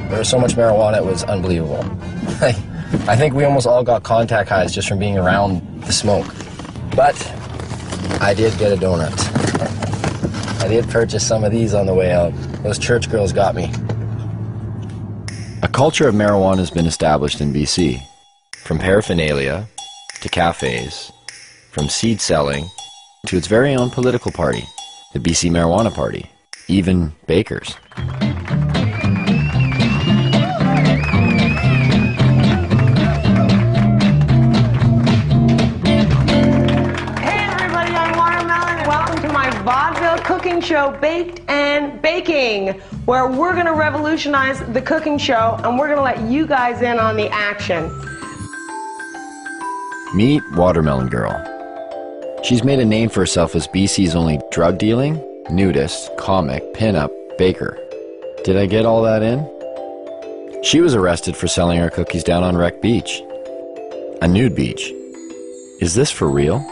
There was so much marijuana, it was unbelievable. I think we almost all got contact highs just from being around the smoke. But I did get a donut. I did purchase some of these on the way out. Those church girls got me. A culture of marijuana has been established in BC. From paraphernalia to cafes, from seed selling to its very own political party, the BC Marijuana Party, even bakers. Vaudeville cooking show, Baked and Baking, where we're going to revolutionize the cooking show and we're going to let you guys in on the action. Meet Watermelon Girl. She's made a name for herself as BC's only drug dealing, nudist, comic, pin-up baker. Did I get all that in? She was arrested for selling her cookies down on Wreck Beach. A nude beach. Is this for real?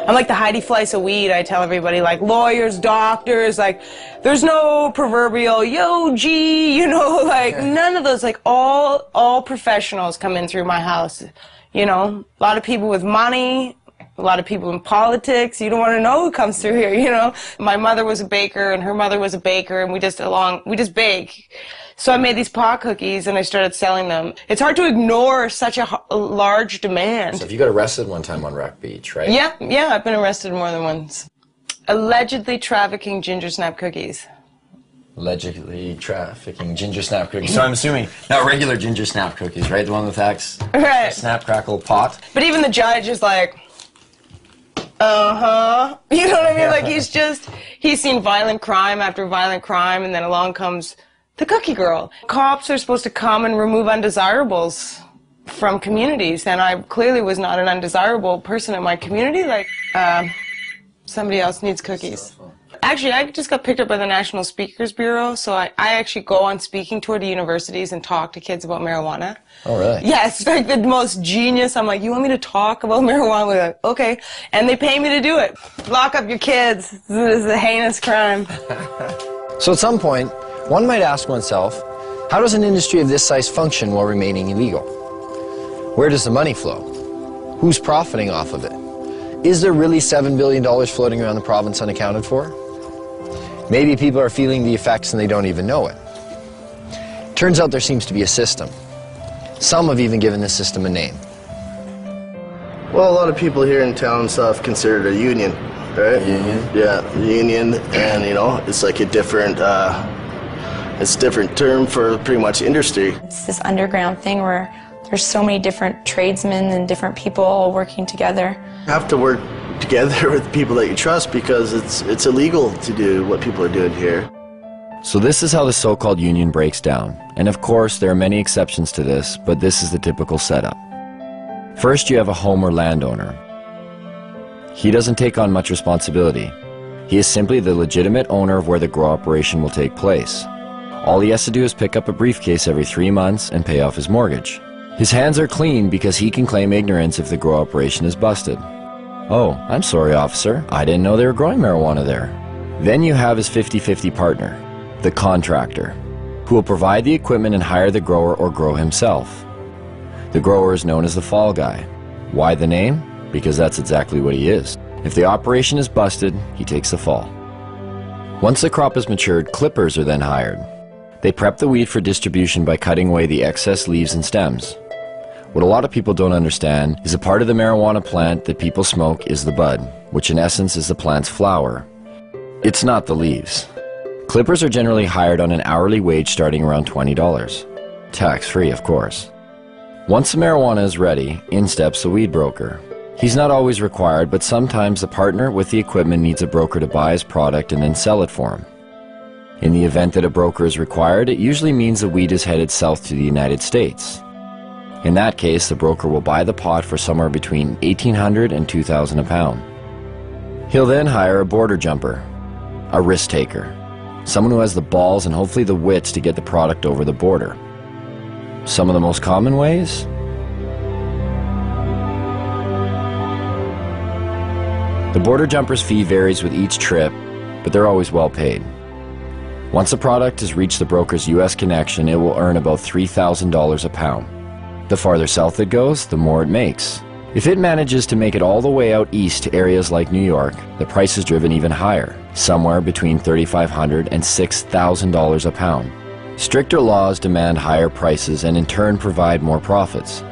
I'm like the Heidi Fleiss of weed. I tell everybody, like lawyers, doctors, like there's no proverbial yo G, you know, like none of those. Like all professionals come in through my house. You know, a lot of people with money, a lot of people in politics. You don't want to know who comes through here. You know, my mother was a baker and her mother was a baker, and we just bake. So I made these pot cookies and I started selling them. It's hard to ignore such a large demand. So if you got arrested one time on Wreck Beach, right? Yeah, I've been arrested more than once. Allegedly trafficking ginger snap cookies. Allegedly trafficking ginger snap cookies. So I'm assuming not regular ginger snap cookies, right? The one with acts right. Snap, crackle, pot. But even the judge is like, uh-huh. You know what I mean? Like he's seen violent crime after violent crime, and then along comes the cookie girl. Cops are supposed to come and remove undesirables from communities, and I clearly was not an undesirable person in my community. Like, somebody else needs cookies. Actually, I just got picked up by the National Speakers Bureau, so I actually go on speaking tour to universities and talk to kids about marijuana. Oh, really? Yeah, it's like the most genius. I'm like, you want me to talk about marijuana? We're like, okay. And they pay me to do it. Lock up your kids. This is a heinous crime. So at some point, one might ask oneself, how does an industry of this size function while remaining illegal? Where does the money flow? Who's profiting off of it? Is there really $7 billion floating around the province unaccounted for? Maybe people are feeling the effects and they don't even know it. Turns out there seems to be a system. Some have even given this system a name. Well, a lot of people here in town and stuff consider it a union, right? Union? Yeah, union, and you know, it's like a different, it's a different term for pretty much industry. It's this underground thing where there's so many different tradesmen and different people all working together. You have to work together with people that you trust because it's illegal to do what people are doing here. So this is how the so-called union breaks down. And of course, there are many exceptions to this, but this is the typical setup. First, you have a home or landowner. He doesn't take on much responsibility. He is simply the legitimate owner of where the grow operation will take place. All he has to do is pick up a briefcase every 3 months and pay off his mortgage. His hands are clean because he can claim ignorance if the grow operation is busted. Oh, I'm sorry, officer. I didn't know they were growing marijuana there. Then you have his 50-50 partner, the contractor, who will provide the equipment and hire the grower or grow himself. The grower is known as the fall guy. Why the name? Because that's exactly what he is. If the operation is busted, he takes the fall. Once the crop is matured, clippers are then hired. They prep the weed for distribution by cutting away the excess leaves and stems. What a lot of people don't understand is a part of the marijuana plant that people smoke is the bud, which in essence is the plant's flower. It's not the leaves. Clippers are generally hired on an hourly wage starting around $20. Tax-free, of course. Once the marijuana is ready, in steps the weed broker. He's not always required, but sometimes the partner with the equipment needs a broker to buy his product and then sell it for him. In the event that a broker is required, it usually means the weed is headed south to the United States. In that case, the broker will buy the pot for somewhere between $1,800 and $2,000 a pound. He'll then hire a border jumper, a risk taker, someone who has the balls and hopefully the wits to get the product over the border. Some of the most common ways? The border jumper's fee varies with each trip, but they're always well paid. Once the product has reached the broker's U.S. connection, it will earn about $3,000 a pound. The farther south it goes, the more it makes. If it manages to make it all the way out east to areas like New York, the price is driven even higher, somewhere between $3,500 and $6,000 a pound. Stricter laws demand higher prices and in turn provide more profits.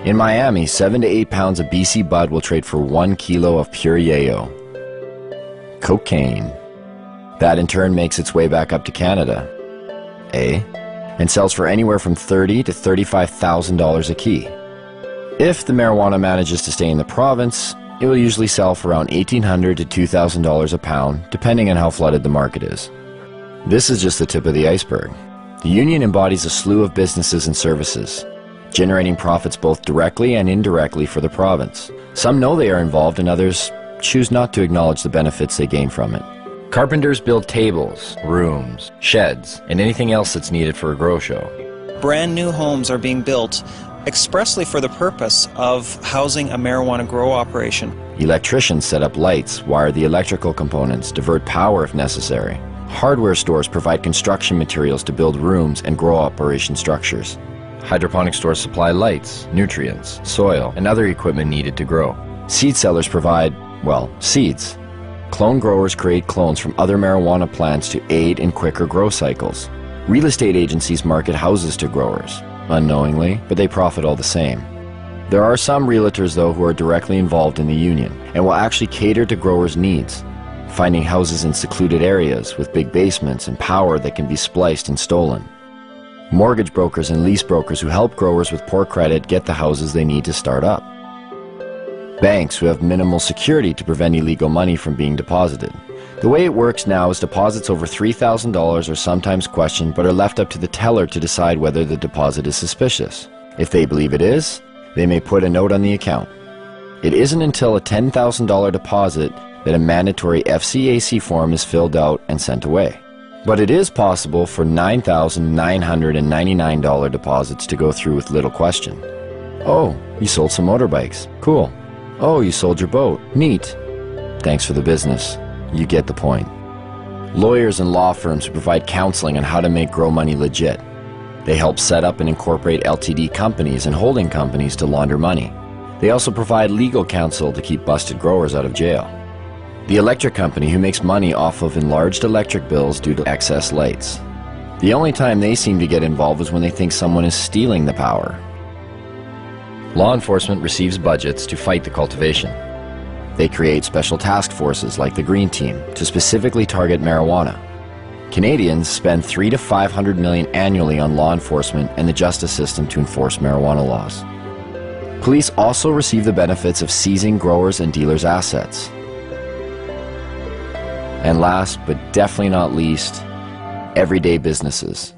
In Miami, 7 to 8 pounds of BC bud will trade for 1 kilo of pure yayo. Cocaine. That in turn makes its way back up to Canada. And sells for anywhere from $30,000 to $35,000 a key. If the marijuana manages to stay in the province, it will usually sell for around $1,800 to $2,000 a pound, depending on how flooded the market is. This is just the tip of the iceberg. The union embodies a slew of businesses and services, generating profits both directly and indirectly for the province. Some know they are involved and others choose not to acknowledge the benefits they gain from it. Carpenters build tables, rooms, sheds, and anything else that's needed for a grow show. Brand new homes are being built expressly for the purpose of housing a marijuana grow operation. Electricians set up lights, wire the electrical components, divert power if necessary. Hardware stores provide construction materials to build rooms and grow operation structures. Hydroponic stores supply lights, nutrients, soil, and other equipment needed to grow. Seed sellers provide, well, seeds. Clone growers create clones from other marijuana plants to aid in quicker grow cycles. Real estate agencies market houses to growers, unknowingly, but they profit all the same. There are some realtors, though, who are directly involved in the union and will actually cater to growers' needs, finding houses in secluded areas with big basements and power that can be spliced and stolen. Mortgage brokers and lease brokers who help growers with poor credit get the houses they need to start up. Banks who have minimal security to prevent illegal money from being deposited. The way it works now is deposits over $3,000 are sometimes questioned but are left up to the teller to decide whether the deposit is suspicious. If they believe it is, they may put a note on the account. It isn't until a $10,000 deposit that a mandatory FCAC form is filled out and sent away. But it is possible for $9,999 deposits to go through with little question. Oh, you sold some motorbikes. Cool. Oh, you sold your boat. Neat. Thanks for the business. You get the point. Lawyers and law firms provide counseling on how to make grow money legit. They help set up and incorporate LTD companies and holding companies to launder money. They also provide legal counsel to keep busted growers out of jail. the electric company who makes money off of enlarged electric bills due to excess lights. The only time they seem to get involved is when they think someone is stealing the power. Law enforcement receives budgets to fight the cultivation. They create special task forces like the Green Team to specifically target marijuana. Canadians spend $300 to $500 million annually on law enforcement and the justice system to enforce marijuana laws. Police also receive the benefits of seizing growers' and dealers' assets. And last, but definitely not least, everyday businesses.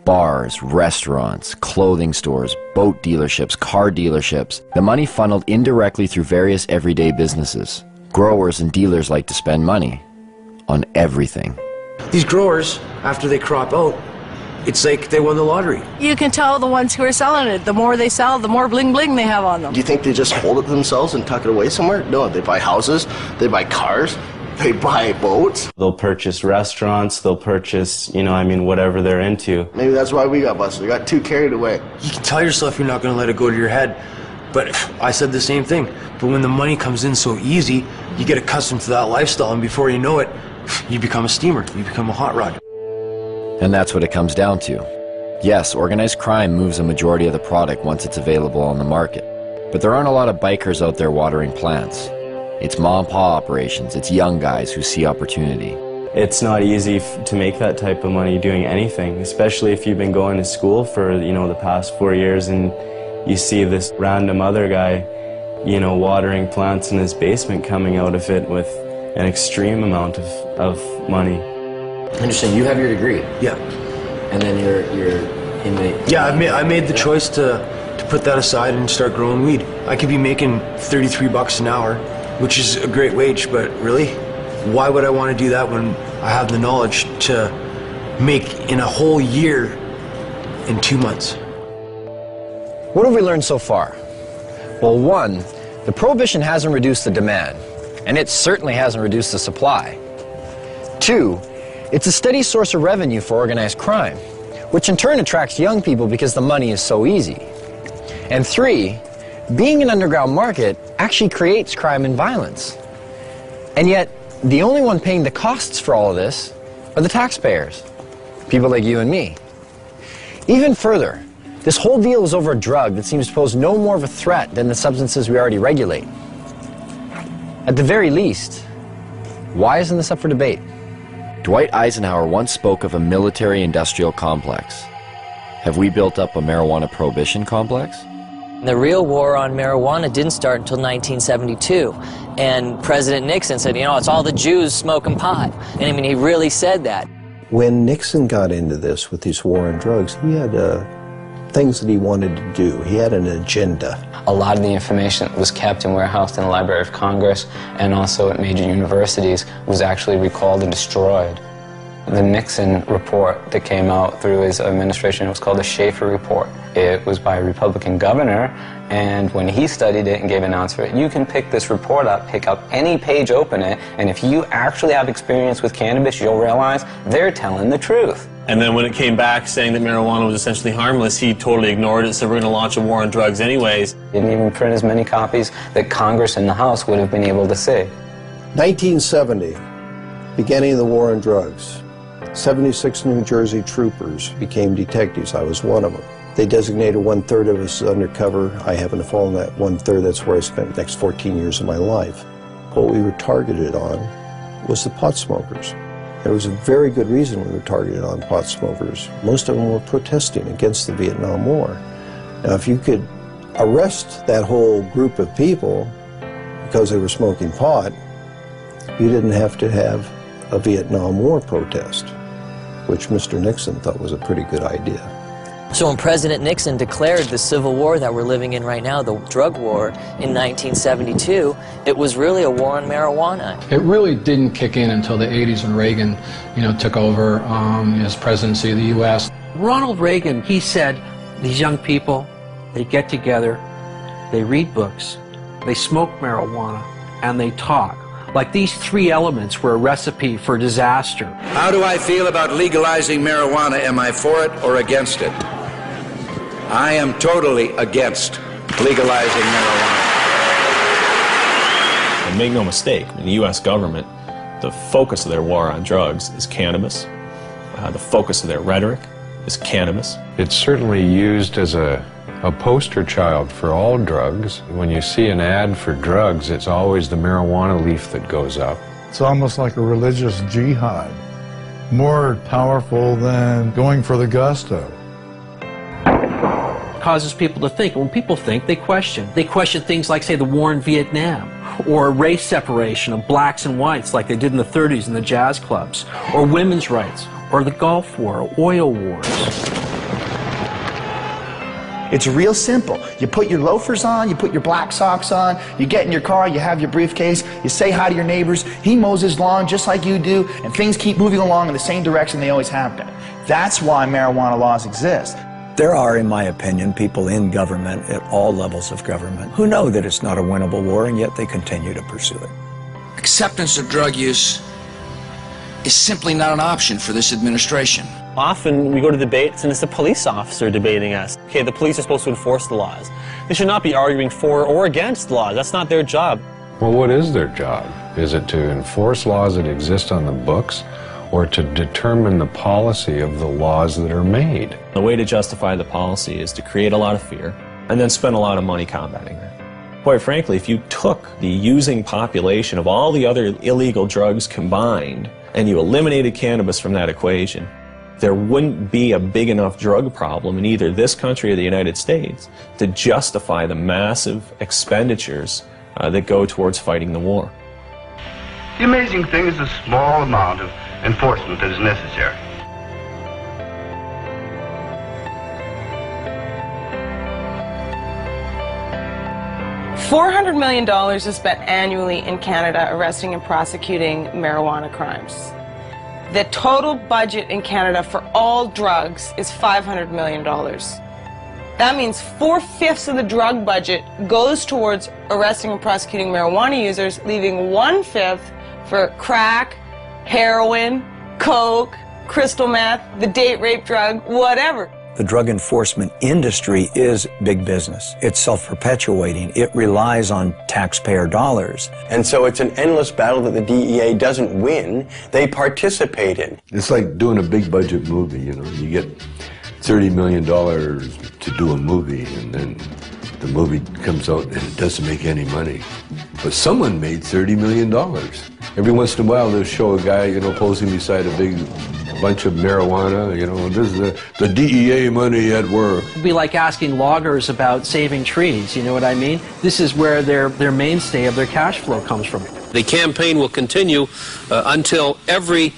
Bars, restaurants, clothing stores, boat dealerships, car dealerships. The money funneled indirectly through various everyday businesses. Growers and dealers like to spend money on everything. These growers, after they crop out, it's like they won the lottery. You can tell the ones who are selling it. The more they sell, the more bling bling they have on them. Do you think they just hold it themselves and tuck it away somewhere? No, they buy houses, they buy cars, they buy boats. They'll purchase restaurants, they'll purchase, whatever they're into. Maybe that's why we got busted. We got too carried away. You can tell yourself you're not going to let it go to your head. But I said the same thing. But when the money comes in so easy, you get accustomed to that lifestyle, and before you know it, you become a steamer, you become a hot rod. And that's what it comes down to. Yes, organized crime moves a majority of the product once it's available on the market. But there aren't a lot of bikers out there watering plants. It's mom-and-pop operations, it's young guys who see opportunity. It's not easy to make that type of money doing anything, especially if you've been going to school for, the past 4 years and you see this random other guy, watering plants in his basement coming out of it with an extreme amount of money. I understand. You have your degree. Yeah. And then you're in the... Yeah, I made the choice to put that aside and start growing weed. I could be making $33 an hour, which is a great wage, but really, why would I want to do that when I have the knowledge to make in a whole year in 2 months? What have we learned so far? Well, one, the prohibition hasn't reduced the demand, and it certainly hasn't reduced the supply. Two, it's a steady source of revenue for organized crime, which in turn attracts young people because the money is so easy. And three, being an underground market actually creates crime and violence. And yet, the only one paying the costs for all of this are the taxpayers, people like you and me. Even further, this whole deal is over a drug that seems to pose no more of a threat than the substances we already regulate. At the very least, why isn't this up for debate? Dwight Eisenhower once spoke of a military-industrial complex. Have we built up a marijuana prohibition complex? The real war on marijuana didn't start until 1972, and President Nixon said, it's all the Jews smoking pot. And he really said that. When Nixon got into this with this war on drugs, he had things that he wanted to do. He had an agenda. A lot of the information that was kept and warehoused in the Library of Congress and also at major universities was actually recalled and destroyed. The Nixon report that came out through his administration was called the Schaefer Report. It was by a Republican governor, and when he studied it and gave an answer, you can pick this report up, pick up any page, open it, and if you actually have experience with cannabis, you'll realize they're telling the truth. And then when it came back saying that marijuana was essentially harmless, he totally ignored it, said we're going to launch a war on drugs anyways. He didn't even print as many copies that Congress and the House would have been able to see. 1970, beginning of the war on drugs. 76 New Jersey troopers became detectives. I was one of them. They designated 1/3 of us as undercover. I happened to fall in that 1/3. That's where I spent the next 14 years of my life. What we were targeted on was the pot smokers. There was a very good reason we were targeted on pot smokers. Most of them were protesting against the Vietnam War. Now, if you could arrest that whole group of people because they were smoking pot, you didn't have to have a Vietnam War protest, which Mr. Nixon thought was a pretty good idea. So when President Nixon declared the civil war that we're living in right now, the drug war, in 1972, it was really a war on marijuana. It really didn't kick in until the 80s when Reagan, took over his presidency of the U.S. Ronald Reagan, he said, these young people, they get together, they read books, they smoke marijuana, and they talk. Like these three elements were a recipe for disaster. How do I feel about legalizing marijuana? Am I for it or against it? I am totally against legalizing marijuana. And make no mistake, in the U.S. government, the focus of their war on drugs is cannabis. The focus of their rhetoric is cannabis. It's certainly used as a poster child for all drugs. When you see an ad for drugs, it's always the marijuana leaf that goes up. It's almost like a religious jihad, more powerful than going for the gusto. Causes people to think. When people think, they question. They question things like, say, the war in Vietnam, or race separation of blacks and whites like they did in the 30s in the jazz clubs, or women's rights, or the Gulf War, or oil wars. It's real simple. You put your loafers on, you put your black socks on, you get in your car, you have your briefcase, you say hi to your neighbors, he mows his lawn just like you do, and things keep moving along in the same direction they always have been. That's why marijuana laws exist. There are, in my opinion, people in government at all levels of government who know that it's not a winnable war, and yet they continue to pursue it. Acceptance of drug use is simply not an option for this administration. Often we go to debates and it's the police officer debating us. Okay, the police are supposed to enforce the laws. They should not be arguing for or against laws. That's not their job. Well, what is their job? Is it to enforce laws that exist on the books, or to determine the policy of the laws that are made? The way to justify the policy is to create a lot of fear and then spend a lot of money combating that. Quite frankly, if you took the using population of all the other illegal drugs combined and you eliminated cannabis from that equation, there wouldn't be a big enough drug problem in either this country or the United States to justify the massive expenditures that go towards fighting the war. The amazing thing is the small amount of enforcement that is necessary. $400 million is spent annually in Canada arresting and prosecuting marijuana crimes. The total budget in Canada for all drugs is $500 million. That means 4/5 of the drug budget goes towards arresting and prosecuting marijuana users, leaving 1/5 for crack, heroin, coke, crystal meth, the date rape drug, whatever. The drug enforcement industry is big business. It's self-perpetuating. It relies on taxpayer dollars. And so it's an endless battle that the DEA doesn't win, they participate in. It's like doing a big budget movie, you know. You get $30 million to do a movie, and then the movie comes out and it doesn't make any money. But someone made $30 million. Every once in a while they'll show a guy, you know, posing beside a big bunch of marijuana, you know, this is the DEA money at work. It'd be like asking loggers about saving trees, you know what I mean? This is where their mainstay of their cash flow comes from. The campaign will continue until every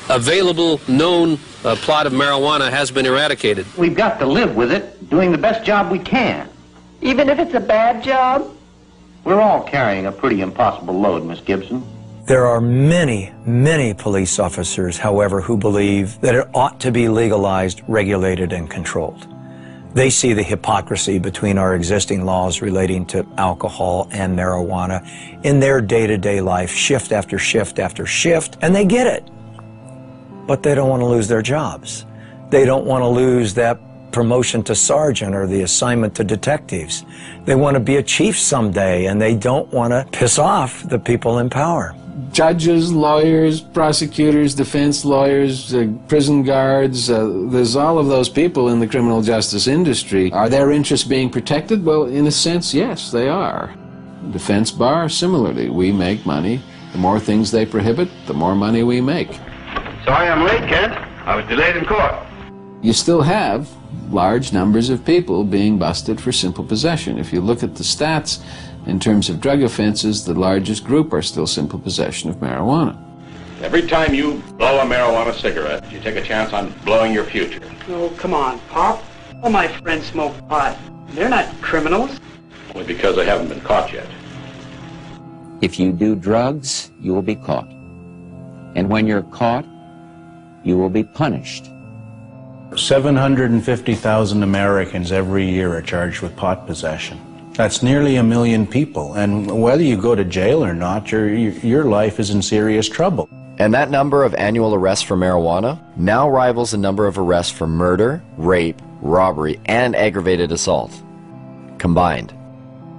available known plot of marijuana has been eradicated. We've got to live with it, doing the best job we can. Even if it's a bad job? We're all carrying a pretty impossible load, Miss Gibson. There are many, many police officers, however, who believe that it ought to be legalized, regulated, and controlled. They see the hypocrisy between our existing laws relating to alcohol and marijuana in their day-to-day life, shift after shift after shift, and they get it. But they don't want to lose their jobs. They don't want to lose that promotion to sergeant or the assignment to detectives. They want to be a chief someday, and they don't want to piss off the people in power. Judges, lawyers, prosecutors, defense lawyers, prison guards, there's all of those people in the criminal justice industry. Are their interests being protected? Well, in a sense, yes, they are. Defense bar, similarly, we make money. The more things they prohibit, the more money we make. Sorry I'm late, Kent. I was delayed in court. You still have large numbers of people being busted for simple possession. If you look at the stats, in terms of drug offenses, the largest group are still simple possession of marijuana. Every time you blow a marijuana cigarette, you take a chance on blowing your future. Oh, come on, Pop. All my friends smoke pot. They're not criminals. Only because they haven't been caught yet. If you do drugs, you will be caught. And when you're caught, you will be punished. 750,000 Americans every year are charged with pot possession. That's nearly 1 million people, and whether you go to jail or not, your life is in serious trouble. And that number of annual arrests for marijuana now rivals the number of arrests for murder, rape, robbery, and aggravated assault combined.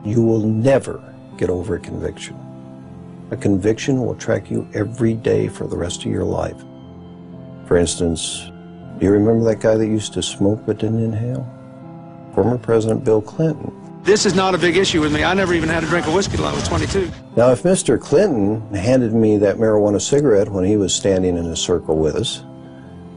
You will never get over a conviction. A conviction will track you every day for the rest of your life. For instance, do you remember that guy that used to smoke but didn't inhale? Former President Bill Clinton. This is not a big issue with me. I never even had a drink of whiskey till I was 22. Now, if Mr. Clinton handed me that marijuana cigarette when he was standing in a circle with us,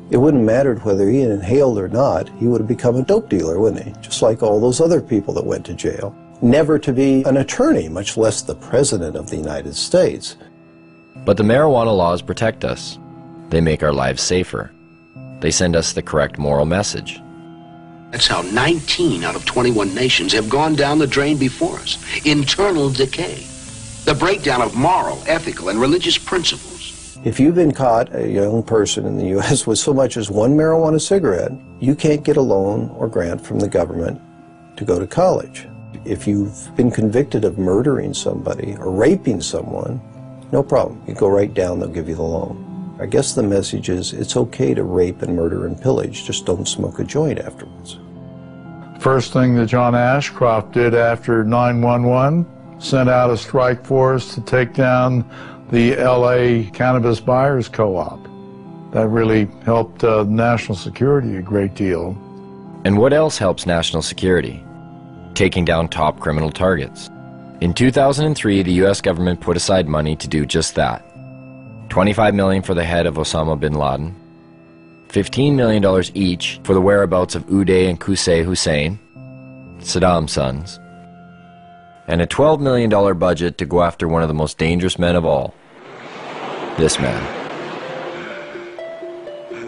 it wouldn't have mattered whether he inhaled or not. He would have become a dope dealer, wouldn't he? Just like all those other people that went to jail. Never to be an attorney, much less the President of the United States. But the marijuana laws protect us. They make our lives safer. They send us the correct moral message. That's how 19 out of 21 nations have gone down the drain before us. Internal decay. The breakdown of moral, ethical, and religious principles. If you've been caught, a young person in the U.S., with so much as one marijuana cigarette, you can't get a loan or grant from the government to go to college. If you've been convicted of murdering somebody or raping someone, no problem. You go right down, they'll give you the loan. I guess the message is it's okay to rape and murder and pillage, just don't smoke a joint afterwards. First thing that John Ashcroft did after 9/11, sent out a strike force to take down the LA Cannabis Buyers Co-op. That really helped national security a great deal. And what else helps national security? Taking down top criminal targets. In 2003, the US government put aside money to do just that. $25 million for the head of Osama bin Laden, $15 million each for the whereabouts of Uday and Qusay Hussein, Saddam's sons, and a $12 million budget to go after one of the most dangerous men of all, this man.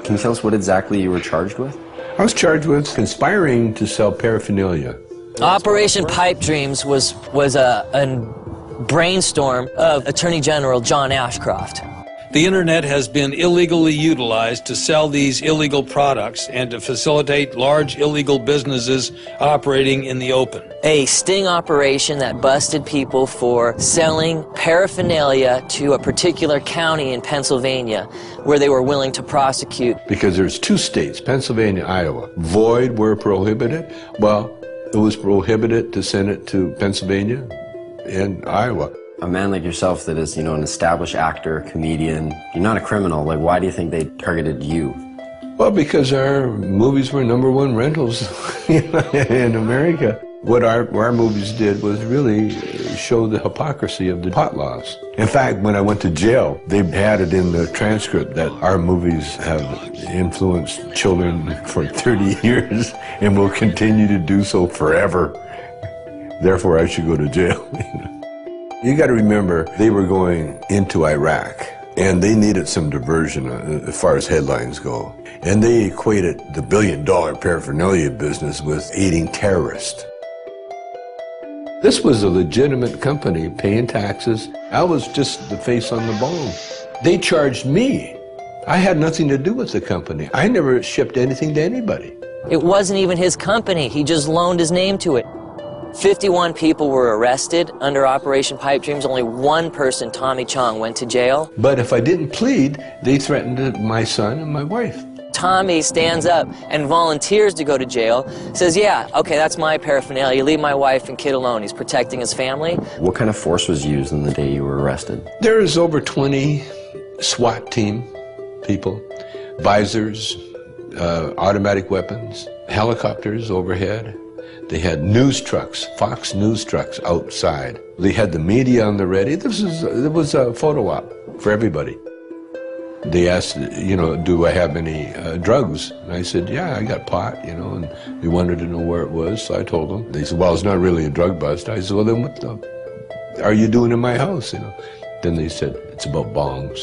Can you tell us what exactly you were charged with? I was charged with conspiring to sell paraphernalia. Operation Pipe Dreams was a brainstorm of Attorney General John Ashcroft. The internet has been illegally utilized to sell these illegal products and to facilitate large illegal businesses operating in the open. A sting operation that busted people for selling paraphernalia to a particular county in Pennsylvania where they were willing to prosecute. Because there's two states, Pennsylvania, Iowa. Void were prohibited. Well, it was prohibited to send it to Pennsylvania and Iowa. A man like yourself that is, an established actor, comedian, you're not a criminal. Like, why do you think they targeted you? Well, because our movies were #1 rentals in America. What our movies did was really show the hypocrisy of the pot laws. In fact, when I went to jail, they had it in the transcript that our movies have influenced children for 30 years and will continue to do so forever. Therefore, I should go to jail. You got to remember, they were going into Iraq, and they needed some diversion as far as headlines go. And they equated the billion-dollar paraphernalia business with aiding terrorists. This was a legitimate company paying taxes. I was just the face on the bone. They charged me. I had nothing to do with the company. I never shipped anything to anybody. It wasn't even his company. He just loaned his name to it. 51 people were arrested under Operation Pipe Dreams. Only one person, Tommy Chong, went to jail. But if I didn't plead, they threatened my son and my wife. Tommy stands up and volunteers to go to jail, says, yeah, okay, that's my paraphernalia. Leave my wife and kid alone. He's protecting his family. What kind of force was used on the day you were arrested? There's over 20 SWAT team people, visors, automatic weapons, helicopters overhead. They had news trucks, Fox News trucks outside. They had the media on the ready. It was a photo op for everybody. They asked, do I have any drugs? And I said, yeah, I got pot, and they wanted to know where it was, so I told them. They said, well, it's not really a drug bust. I said, well, then what the are you doing in my house, Then they said, it's about bongs.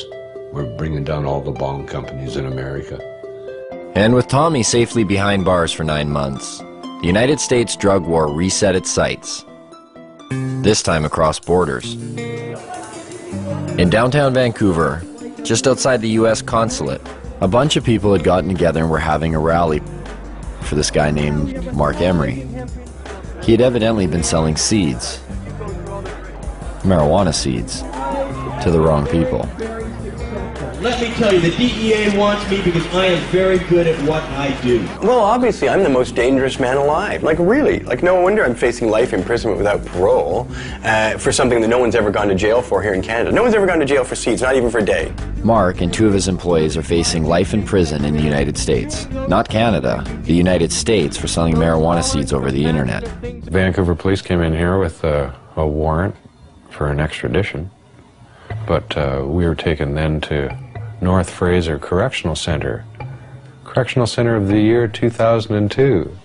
We're bringing down all the bong companies in America. And with Tommy safely behind bars for 9 months, the United States drug war reset its sights, this time across borders. In downtown Vancouver, just outside the US consulate, a bunch of people had gotten together and were having a rally for this guy named Mark Emery. He had evidently been selling seeds, marijuana seeds, to the wrong people. Let me tell you, the DEA wants me because I am very good at what I do. Well, obviously, I'm the most dangerous man alive. Like, really. Like, no wonder I'm facing life imprisonment without parole for something that no one's ever gone to jail for here in Canada. No one's ever gone to jail for seeds, not even for a day. Mark and two of his employees are facing life in prison in the United States. Not Canada, the United States, for selling marijuana seeds over the internet. The Vancouver police came in here with a warrant for an extradition, but we were taken then to North Fraser Correctional Center. Correctional Center of the year 2002.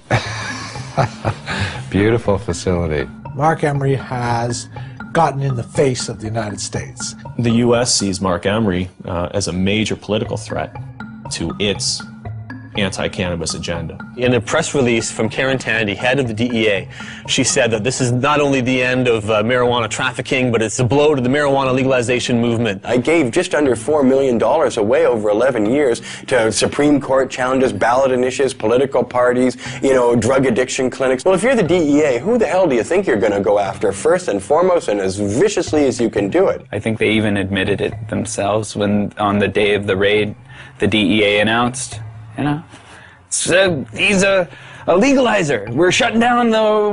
Beautiful facility. Mark Emery has gotten in the face of the United States. The U.S. sees Mark Emery as a major political threat to its anti-cannabis agenda. In a press release from Karen Tandy, head of the DEA, she said that this is not only the end of marijuana trafficking, but it's a blow to the marijuana legalization movement. I gave just under $4 million away over 11 years to Supreme Court challenges, ballot initiatives, political parties, you know, drug addiction clinics. Well, if you're the DEA, who the hell do you think you're going to go after first and foremost and as viciously as you can do it? I think they even admitted it themselves when on the day of the raid, the DEA announced, you know, he's a legalizer. We're shutting down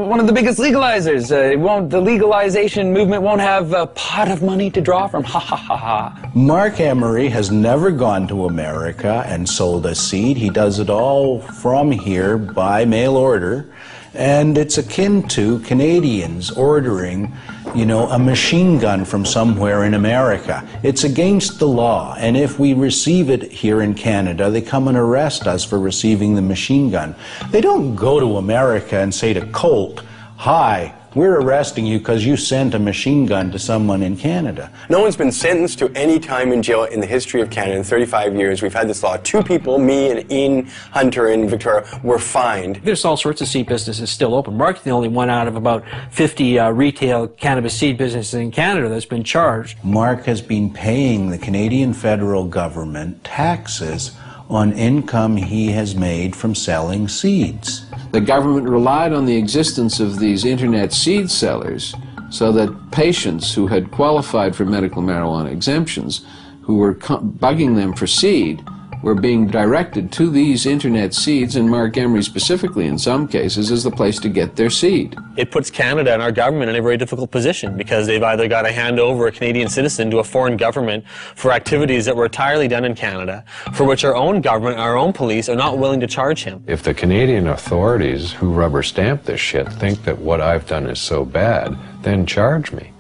one of the biggest legalizers. The legalization movement won't have a pot of money to draw from. Ha ha ha ha. Mark Emery has never gone to America and sold a seed. He does it all from here by mail order. And it's akin to Canadians ordering, you know, a machine gun from somewhere in America. It's against the law, and if we receive it here in Canada, they come and arrest us for receiving the machine gun. They don't go to America and say to Colt, "Hi, we're arresting you because you sent a machine gun to someone in Canada." No one's been sentenced to any time in jail in the history of Canada in 35 years. We've had this law. 2 people, me and Ian Hunter in Victoria, were fined. There's all sorts of seed businesses still open. Mark's the only one out of about 50 retail cannabis seed businesses in Canada that's been charged. Mark has been paying the Canadian federal government taxes on income he has made from selling seeds. The government relied on the existence of these internet seed sellers so that patients who had qualified for medical marijuana exemptions, who were bugging them for seed, were being directed to these internet seeds, and Mark Emery specifically in some cases is the place to get their seed. It puts Canada and our government in a very difficult position because they've either got to hand over a Canadian citizen to a foreign government for activities that were entirely done in Canada, for which our own government, our own police are not willing to charge him. If the Canadian authorities who rubber stamp this shit think that what I've done is so bad, then charge me.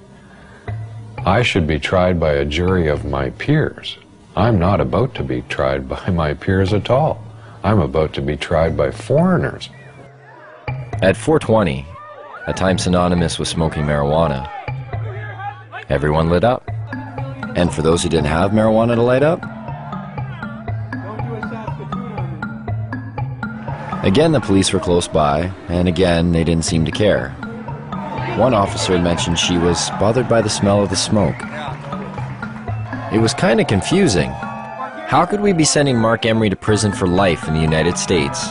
I should be tried by a jury of my peers. I'm not about to be tried by my peers at all. I'm about to be tried by foreigners. At 420, a time synonymous with smoking marijuana, everyone lit up. And for those who didn't have marijuana to light up, again the police were close by, and again they didn't seem to care. One officer had mentioned she was bothered by the smell of the smoke. It was kind of confusing. How could we be sending Mark Emery to prison for life in the United States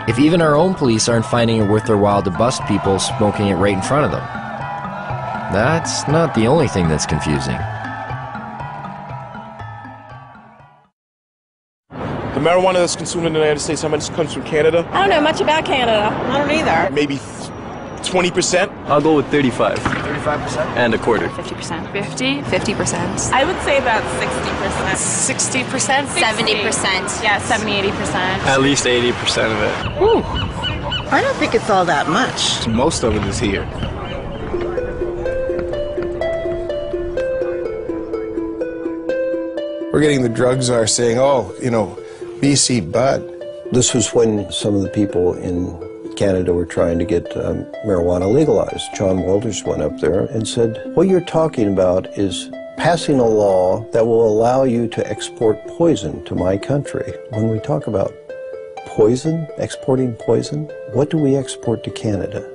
if even our own police aren't finding it worth their while to bust people smoking it right in front of them? That's not the only thing that's confusing. The marijuana that's consumed in the United States, how much comes from Canada? I don't know much about Canada. I don't either. Maybe 20%? I'll go with 35. 35%? And a quarter. 50%. 50%. I would say about 60%. 60%? 70%. Yeah, 70-80%. At least 80% of it. Ooh. I don't think it's all that much. Most of it is here. We're getting the drug czar saying, oh, you know, BC bud. This was when some of the people in Canada were trying to get marijuana legalized. John Walters went up there and said, what you're talking about is passing a law that will allow you to export poison to my country. When we talk about poison, exporting poison, what do we export to Canada?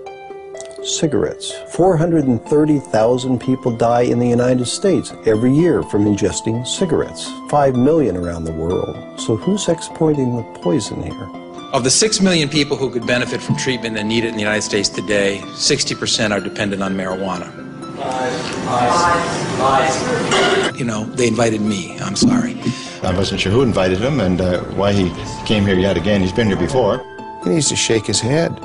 Cigarettes. 430,000 people die in the United States every year from ingesting cigarettes. 5 million around the world. So who's exporting the poison here? Of the 6 million people who could benefit from treatment and need it in the United States today, 60% are dependent on marijuana. but, you know, they invited me. I'm sorry. I wasn't sure who invited him and why he came here yet again. He's been here before. He needs to shake his head.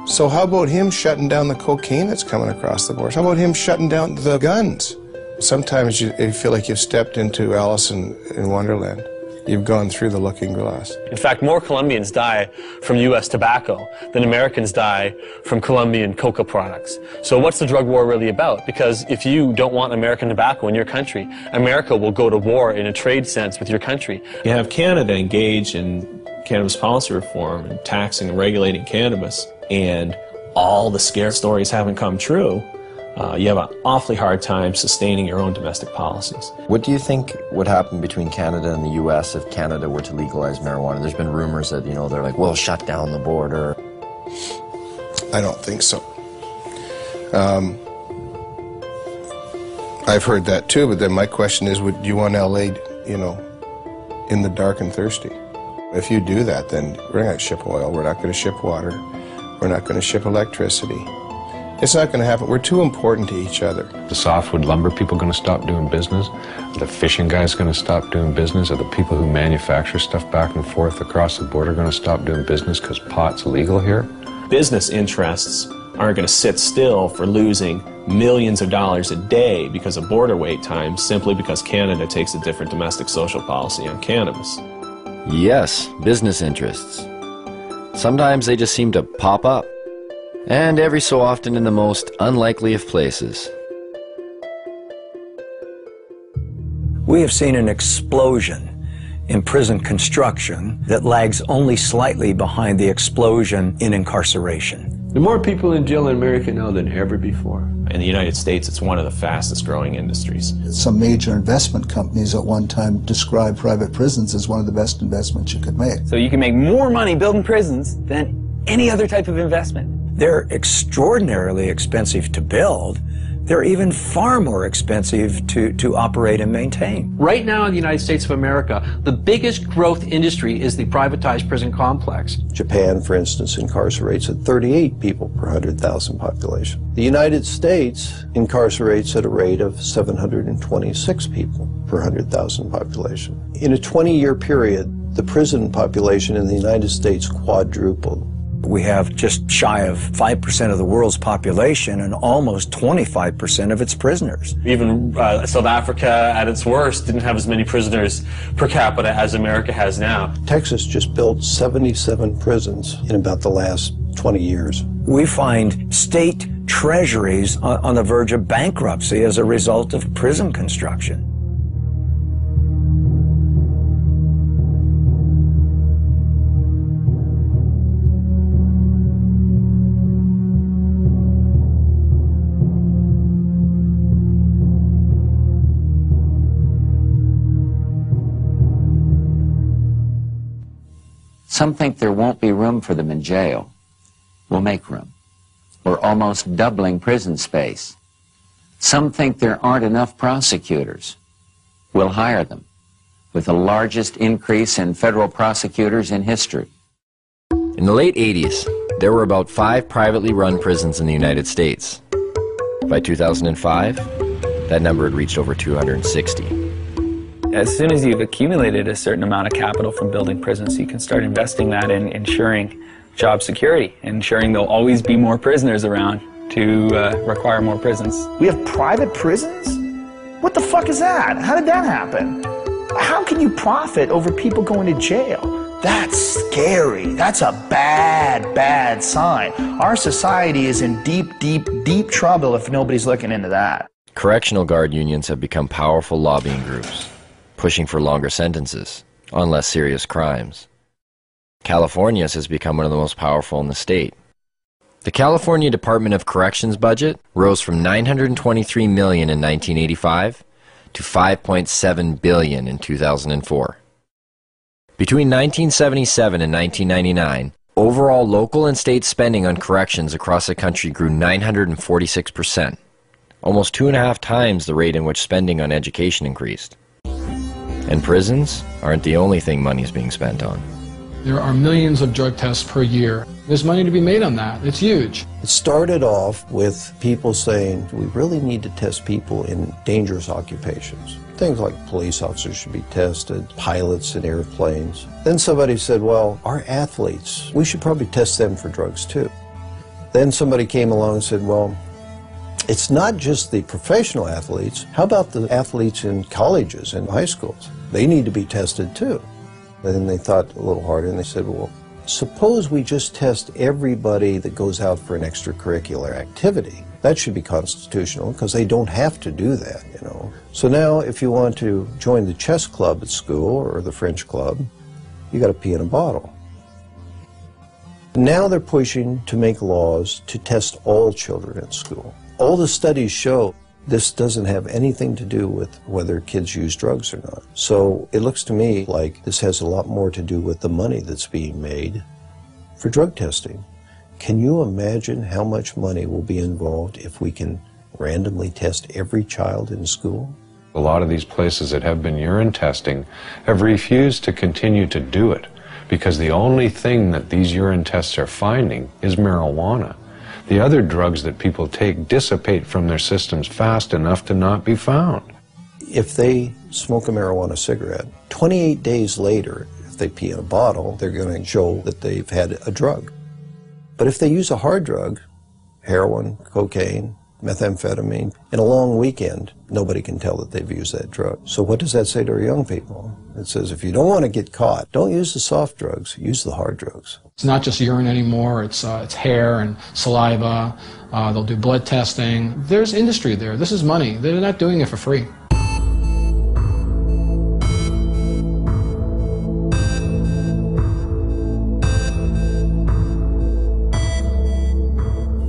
So how about him shutting down the cocaine that's coming across the border? How about him shutting down the guns? Sometimes you feel like you've stepped into Alice in Wonderland. You've gone through the looking glass. In fact, more Colombians die from U.S. tobacco than Americans die from Colombian coca products. So what's the drug war really about? Because if you don't want American tobacco in your country, America will go to war in a trade sense with your country. You have Canada engage in cannabis policy reform and taxing and regulating cannabis, and all the scare stories haven't come true. You have an awfully hard time sustaining your own domestic policies. What do you think would happen between Canada and the U.S. if Canada were to legalize marijuana? There's been rumors that, they're like, we'll shut down the border. I don't think so. I've heard that too, but then my question is, would you want L.A., in the dark and thirsty? If you do that, then we're not going to ship oil, we're not going to ship water, we're not going to ship electricity. It's not going to happen. We're too important to each other. The softwood lumber people going to stop doing business? The fishing guys going to stop doing business? Are the people who manufacture stuff back and forth across the border going to stop doing business because pot's illegal here? Business interests aren't going to sit still for losing millions of dollars a day because of border wait times simply because Canada takes a different domestic social policy on cannabis. Yes, business interests. Sometimes they just seem to pop up. And every so often in the most unlikely of places. We have seen an explosion in prison construction that lags only slightly behind the explosion in incarceration. There are more people in jail in America now than ever before. In the United States, it's one of the fastest growing industries. Some major investment companies at one time described private prisons as one of the best investments you could make. So you can make more money building prisons than any other type of investment. They're extraordinarily expensive to build. They're even far more expensive to operate and maintain. Right now in the United States of America, the biggest growth industry is the privatized prison complex. Japan, for instance, incarcerates at 38 people per 100,000 population. The United States incarcerates at a rate of 726 people per 100,000 population. In a 20-year period, the prison population in the United States quadrupled. We have just shy of 5% of the world's population and almost 25% of its prisoners. Even South Africa, at its worst, didn't have as many prisoners per capita as America has now. Texas just built 77 prisons in about the last 20 years. We find state treasuries on the verge of bankruptcy as a result of prison construction. Some think there won't be room for them in jail. We'll make room. We're almost doubling prison space. Some think there aren't enough prosecutors. We'll hire them, with the largest increase in federal prosecutors in history. In the late 80s, there were about 5 privately run prisons in the United States. By 2005, that number had reached over 260. As soon as you've accumulated a certain amount of capital from building prisons, you can start investing that in ensuring job security, ensuring there'll always be more prisoners around to require more prisons. We have private prisons? What the fuck is that? How did that happen? How can you profit over people going to jail? That's scary. That's a bad, bad sign. Our society is in deep, deep, deep trouble if nobody's looking into that. Correctional guard unions have become powerful lobbying groups, pushing for longer sentences on less serious crimes. California's has become one of the most powerful in the state. The California Department of Corrections budget rose from $923 million in 1985 to $5.7 billion in 2004. Between 1977 and 1999, overall local and state spending on corrections across the country grew 946%, almost 2.5 times the rate in which spending on education increased. And prisons aren't the only thing money is being spent on. There are millions of drug tests per year. There's money to be made on that. It's huge. It started off with people saying, we really need to test people in dangerous occupations. Things like police officers should be tested, pilots in airplanes. Then somebody said, well, our athletes, we should probably test them for drugs too. Then somebody came along and said, well, it's not just the professional athletes. How about the athletes in colleges and high schools? They need to be tested too. And then they thought a little harder and they said, well, suppose we just test everybody that goes out for an extracurricular activity. That should be constitutional because they don't have to do that, you know. So now if you want to join the chess club at school or the French club, you got to pee in a bottle. Now they're pushing to make laws to test all children at school. All the studies show this doesn't have anything to do with whether kids use drugs or not. So it looks to me like this has a lot more to do with the money that's being made for drug testing. Can you imagine how much money will be involved if we can randomly test every child in school? A lot of these places that have been urine testing have refused to continue to do it because the only thing that these urine tests are finding is marijuana. The other drugs that people take dissipate from their systems fast enough to not be found. If they smoke a marijuana cigarette, 28 days later, if they pee in a bottle, they're going to show that they've had a drug. But if they use a hard drug, heroin, cocaine, methamphetamine, in a long weekend, nobody can tell that they've used that drug. So what does that say to our young people? It says if you don't want to get caught, don't use the soft drugs, use the hard drugs. It's not just urine anymore, it's hair and saliva. They'll do blood testing. There's industry there. This is money. They're not doing it for free.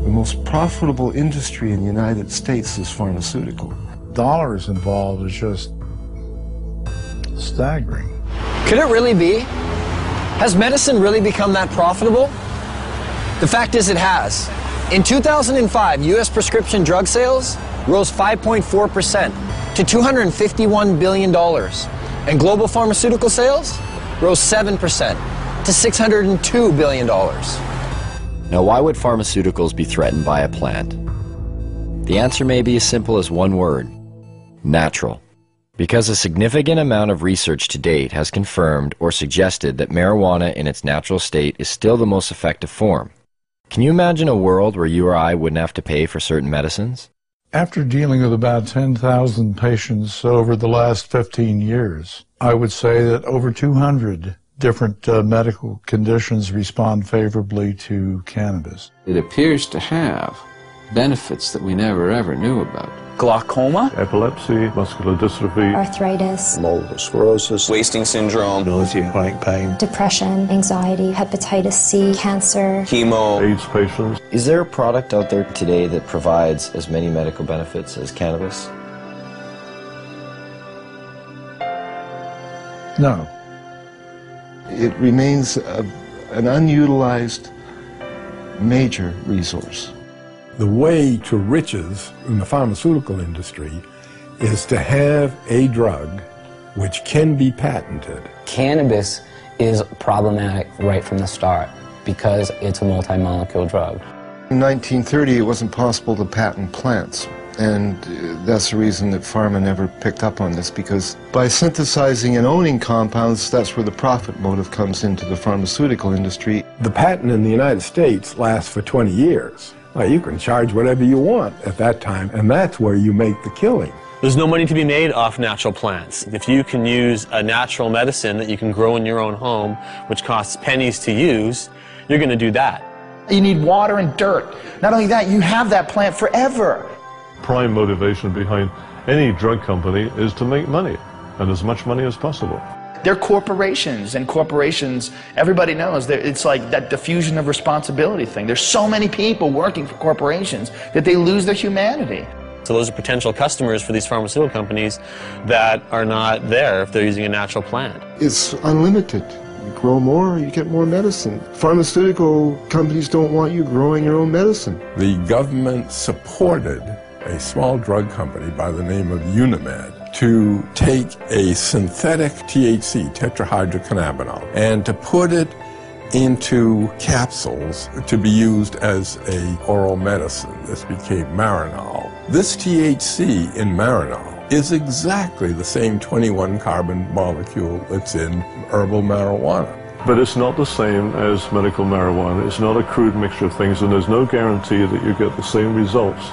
The most profitable industry in the United States is pharmaceutical. Dollars involved is just staggering. Could it really be? Has medicine really become that profitable? The fact is it has. In 2005, U.S. prescription drug sales rose 5.4% to $251 billion, and global pharmaceutical sales rose 7% to $602 billion. Now, why would pharmaceuticals be threatened by a plant? The answer may be as simple as one word: natural. Because a significant amount of research to date has confirmed or suggested that marijuana in its natural state is still the most effective form. Can you imagine a world where you or I wouldn't have to pay for certain medicines? After dealing with about 10,000 patients over the last 15 years, I would say that over 200 different medical conditions respond favorably to cannabis. It appears to have benefits that we never ever knew about. Glaucoma, epilepsy, muscular dystrophy, arthritis, multiple sclerosis, wasting syndrome, nausea, chronic pain, depression, anxiety, hepatitis C, cancer, chemo, AIDS patients. Is there a product out there today that provides as many medical benefits as cannabis? No. It remains an unutilized major resource. The way to riches in the pharmaceutical industry is to have a drug which can be patented. Cannabis is problematic right from the start because it's a multi-molecule drug. In 1930, it wasn't possible to patent plants. And that's the reason that pharma never picked up on this, because by synthesizing and owning compounds, that's where the profit motive comes into the pharmaceutical industry. The patent in the United States lasts for 20 years. Well, you can charge whatever you want at that time, and that's where you make the killing. There's no money to be made off natural plants. If you can use a natural medicine that you can grow in your own home, which costs pennies to use, you're going to do that. You need water and dirt. Not only that, you have that plant forever. Prime motivation behind any drug company is to make money, and as much money as possible. They're corporations, and corporations, everybody knows, it's like that diffusion of responsibility thing. There's so many people working for corporations that they lose their humanity. So those are potential customers for these pharmaceutical companies that are not there if they're using a natural plant. It's unlimited. You grow more, you get more medicine. Pharmaceutical companies don't want you growing your own medicine. The government supported a small drug company by the name of Unimed to take a synthetic THC, tetrahydrocannabinol, and to put it into capsules to be used as an oral medicine. This became Marinol. This THC in Marinol is exactly the same 21 carbon molecule that's in herbal marijuana. But it's not the same as medical marijuana. It's not a crude mixture of things, and there's no guarantee that you get the same results.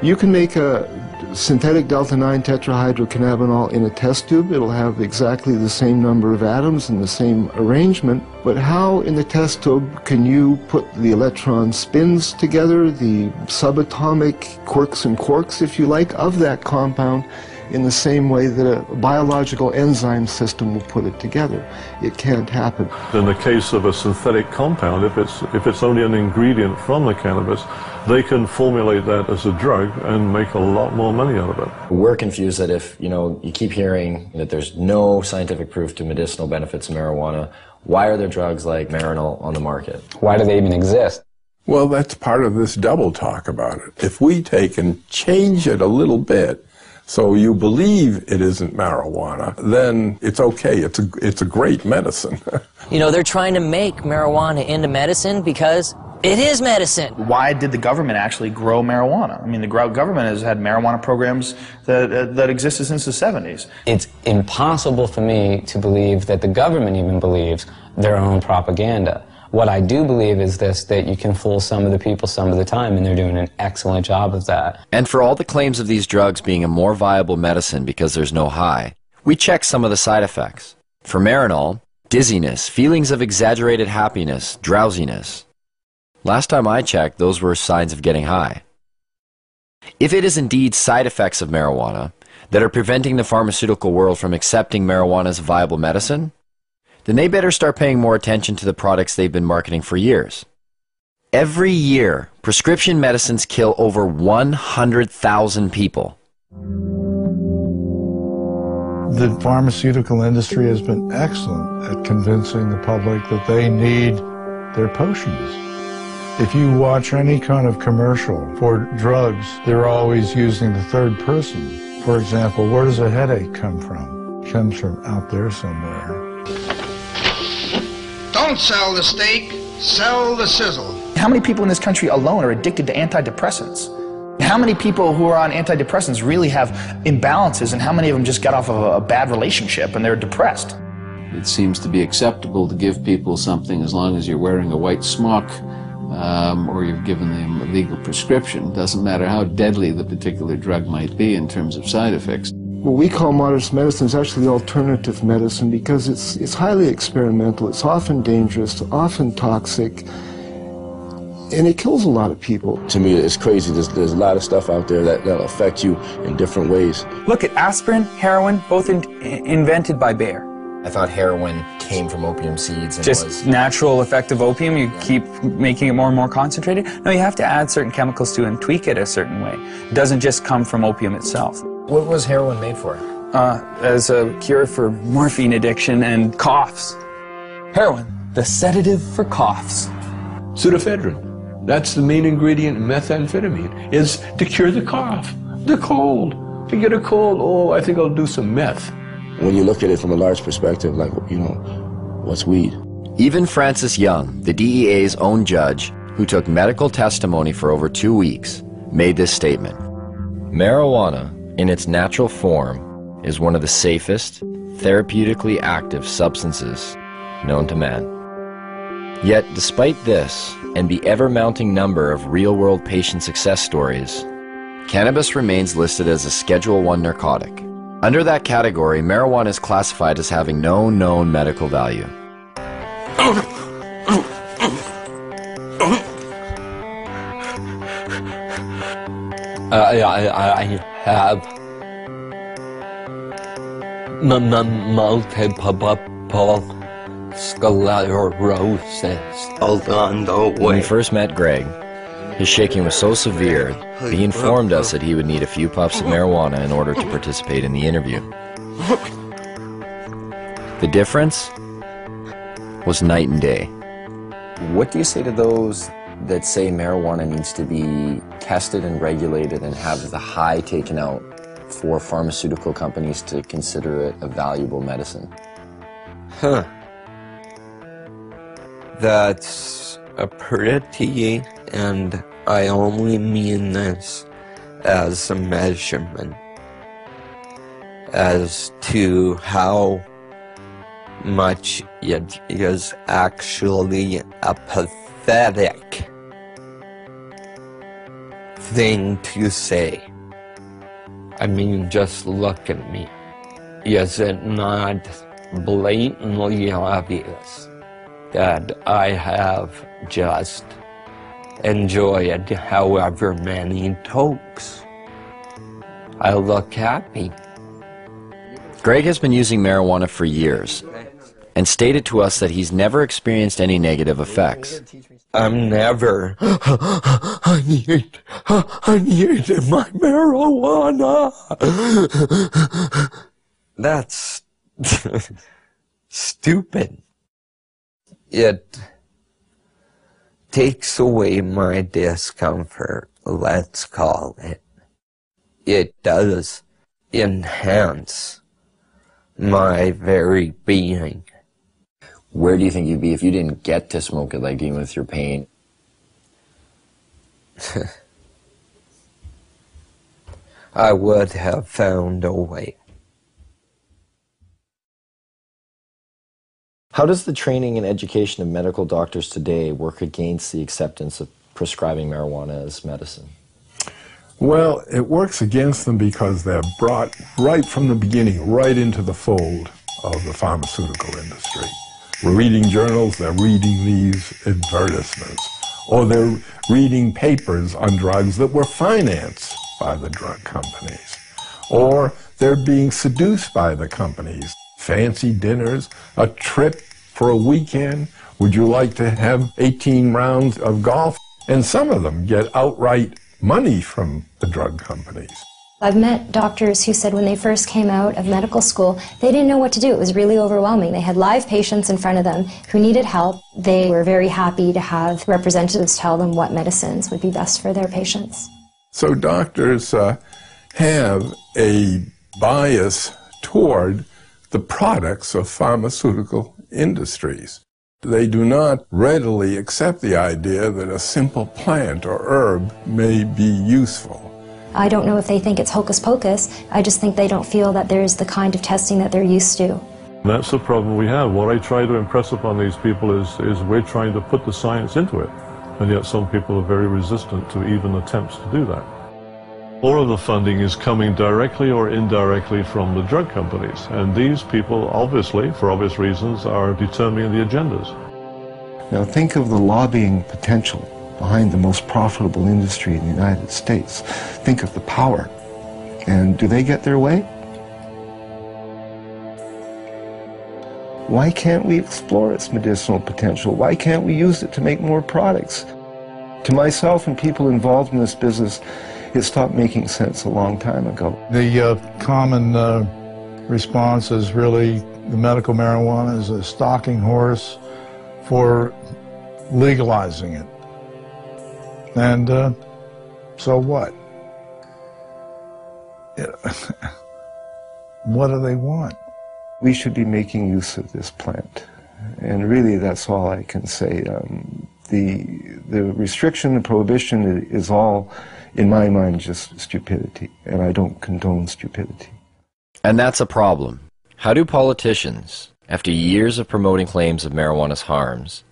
You can make a synthetic delta-9 tetrahydrocannabinol in a test tube. It'll have exactly the same number of atoms and the same arrangement. But how in the test tube can you put the electron spins together, the subatomic quirks and quarks, if you like, of that compound in the same way that a biological enzyme system will put it together? It can't happen. In the case of a synthetic compound, if it's only an ingredient from the cannabis, they can formulate that as a drug and make a lot more money out of it. We're confused that if, you keep hearing that there's no scientific proof to medicinal benefits of marijuana, why are there drugs like Marinol on the market? Why do they even exist? Well, that's part of this double talk about it. If we take and change it a little bit so you believe it isn't marijuana, then it's okay. It's a great medicine. They're trying to make marijuana into medicine because it is medicine. Why did the government actually grow marijuana? I mean, the government has had marijuana programs that existed since the 70s. It's impossible for me to believe that the government even believes their own propaganda. What I do believe is this, that you can fool some of the people some of the time, and they're doing an excellent job of that. And for all the claims of these drugs being a more viable medicine because there's no high, we check some of the side effects. For Marinol, dizziness, feelings of exaggerated happiness, drowsiness. Last time I checked, those were signs of getting high. If it is indeed side effects of marijuana that are preventing the pharmaceutical world from accepting marijuana as a viable medicine, then they better start paying more attention to the products they've been marketing for years. Every year, prescription medicines kill over 100,000 people. The pharmaceutical industry has been excellent at convincing the public that they need their potions. If you watch any kind of commercial for drugs, they're always using the third person. For example, where does a headache come from? It comes from out there somewhere. Don't sell the steak, sell the sizzle. How many people in this country alone are addicted to antidepressants? How many people who are on antidepressants really have imbalances, and how many of them just got off of a bad relationship and they're depressed? It seems to be acceptable to give people something as long as you're wearing a white smock or you've given them a legal prescription. Doesn't matter how deadly the particular drug might be in terms of side effects. What we call modern medicine is actually alternative medicine because it's highly experimental, it's often dangerous, often toxic, and it kills a lot of people. To me, it's crazy. There's a lot of stuff out there that'll affect you in different ways. Look at aspirin, heroin, both invented by Bayer. I thought heroin came from opium seeds and just was natural effect of opium. You keep making it more and more concentrated. No, you have to add certain chemicals to it and tweak it a certain way. It doesn't just come from opium itself. What was heroin made for? As a cure for morphine addiction and coughs. Heroin, the sedative for coughs. Pseudoephedrine. That's the main ingredient in methamphetamine, is to cure the cough, the cold. If you get a cold, oh, I think I'll do some meth. When you look at it from a large perspective, like, what's weed? Even Francis Young, the DEA's own judge, who took medical testimony for over 2 weeks, made this statement. Marijuana, in its natural form, is one of the safest, therapeutically active substances known to man. Yet, despite this, and the ever-mounting number of real-world patient success stories, cannabis remains listed as a Schedule I narcotic. Under that category, marijuana is classified as having no known medical value. I have multiple sclerosis. Hold on, don't When we wait. first met Greg, his shaking was so severe that he informed us that he would need a few puffs of marijuana in order to participate in the interview. The difference was night and day. What do you say to those that say marijuana needs to be tested and regulated and have the high taken out for pharmaceutical companies to consider it a valuable medicine? Huh. That's a pretty, and I only mean this as a measurement. as to how much it is actually a pathetic thing to say. I mean, just look at me. Is it not blatantly obvious that I have just enjoyed however many tokes? I look happy. Greg has been using marijuana for years and stated to us that he's never experienced any negative effects. I'm never, I need my marijuana. That's stupid. It takes away my discomfort, let's call it. It does enhance my very being. Where do you think you'd be if you didn't get to smoke it, like dealing with your pain? I would have found a way. How does the training and education of medical doctors today work against the acceptance of prescribing marijuana as medicine? Well, it works against them because they're brought right from the beginning, right into the fold of the pharmaceutical industry. We're reading journals, they're reading these advertisements, or they're reading papers on drugs that were financed by the drug companies, or they're being seduced by the companies. Fancy dinners, a trip for a weekend. Would you like to have 18 rounds of golf? And some of them get outright money from the drug companies. I've met doctors who said when they first came out of medical school, they didn't know what to do. It was really overwhelming. They had live patients in front of them who needed help. They were very happy to have representatives tell them what medicines would be best for their patients. So doctors have a bias toward the products of pharmaceutical industries. They do not readily accept the idea that a simple plant or herb may be useful. I don't know if they think it's hocus pocus. I just think they don't feel that there's the kind of testing that they're used to. That's the problem we have. What I try to impress upon these people is we're trying to put the science into it, and yet some people are very resistant to even attempts to do that. All of the funding is coming directly or indirectly from the drug companies, and these people obviously, for obvious reasons, are determining the agendas. Now think of the lobbying potential behind the most profitable industry in the United States. Think of the power. And do they get their way? Why can't we explore its medicinal potential? Why can't we use it to make more products? To myself and people involved in this business, it stopped making sense a long time ago. The common response is really the medical marijuana is a stalking horse for legalizing it. And so what? What do they want? We should be making use of this plant. And really, that's all I can say. The restriction, the prohibition is all, in my mind, just stupidity. And I don't condone stupidity. And that's a problem. How do politicians, after years of promoting claims of marijuana's harms,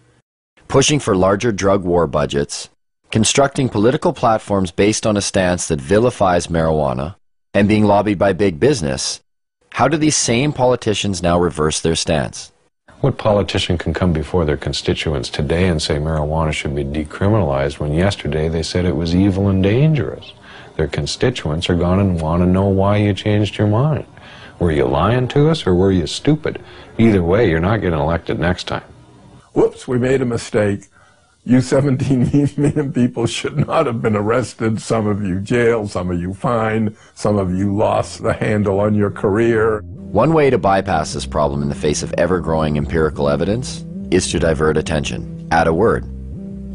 pushing for larger drug war budgets, constructing political platforms based on a stance that vilifies marijuana, and being lobbied by big business, how do these same politicians now reverse their stance? What politician can come before their constituents today and say marijuana should be decriminalized when yesterday they said it was evil and dangerous? Their constituents are going to want to know why you changed your mind. Were you lying to us or were you stupid? Either way, you're not getting elected next time. Whoops, we made a mistake. You 17 million people should not have been arrested. Some of you jailed, some of you fined, some of you lost the handle on your career. One way to bypass this problem in the face of ever-growing empirical evidence is to divert attention. Add a word: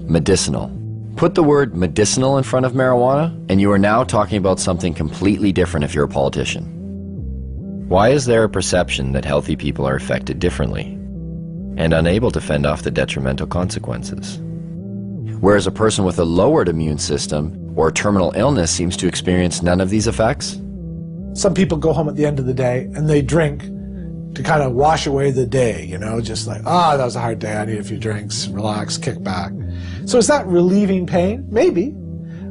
medicinal. Put the word medicinal in front of marijuana, and you are now talking about something completely different if you're a politician. Why is there a perception that healthy people are affected differently and unable to fend off the detrimental consequences, whereas a person with a lowered immune system or terminal illness seems to experience none of these effects? Some people go home at the end of the day and they drink to kind of wash away the day, you know, just like, that was a hard day, I need a few drinks, relax, kick back. So is that relieving pain? Maybe.